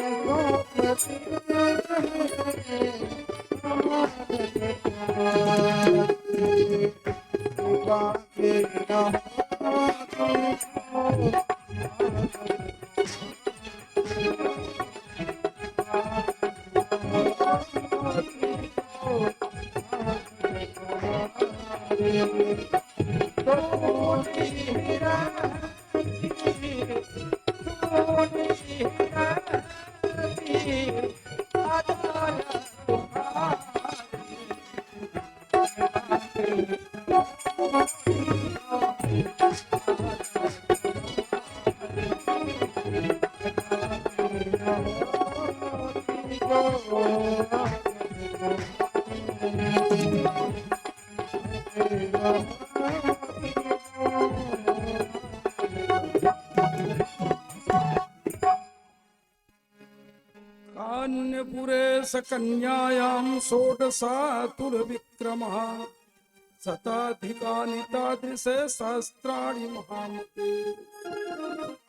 कान्यपुरे सकन्यायां षोडशातुरविक्रमः शताधिकानि तादृशे शास्त्राणि महामते।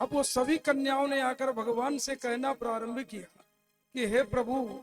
अब वो सभी कन्याओं ने आकर भगवान से कहना प्रारंभ किया कि हे प्रभु,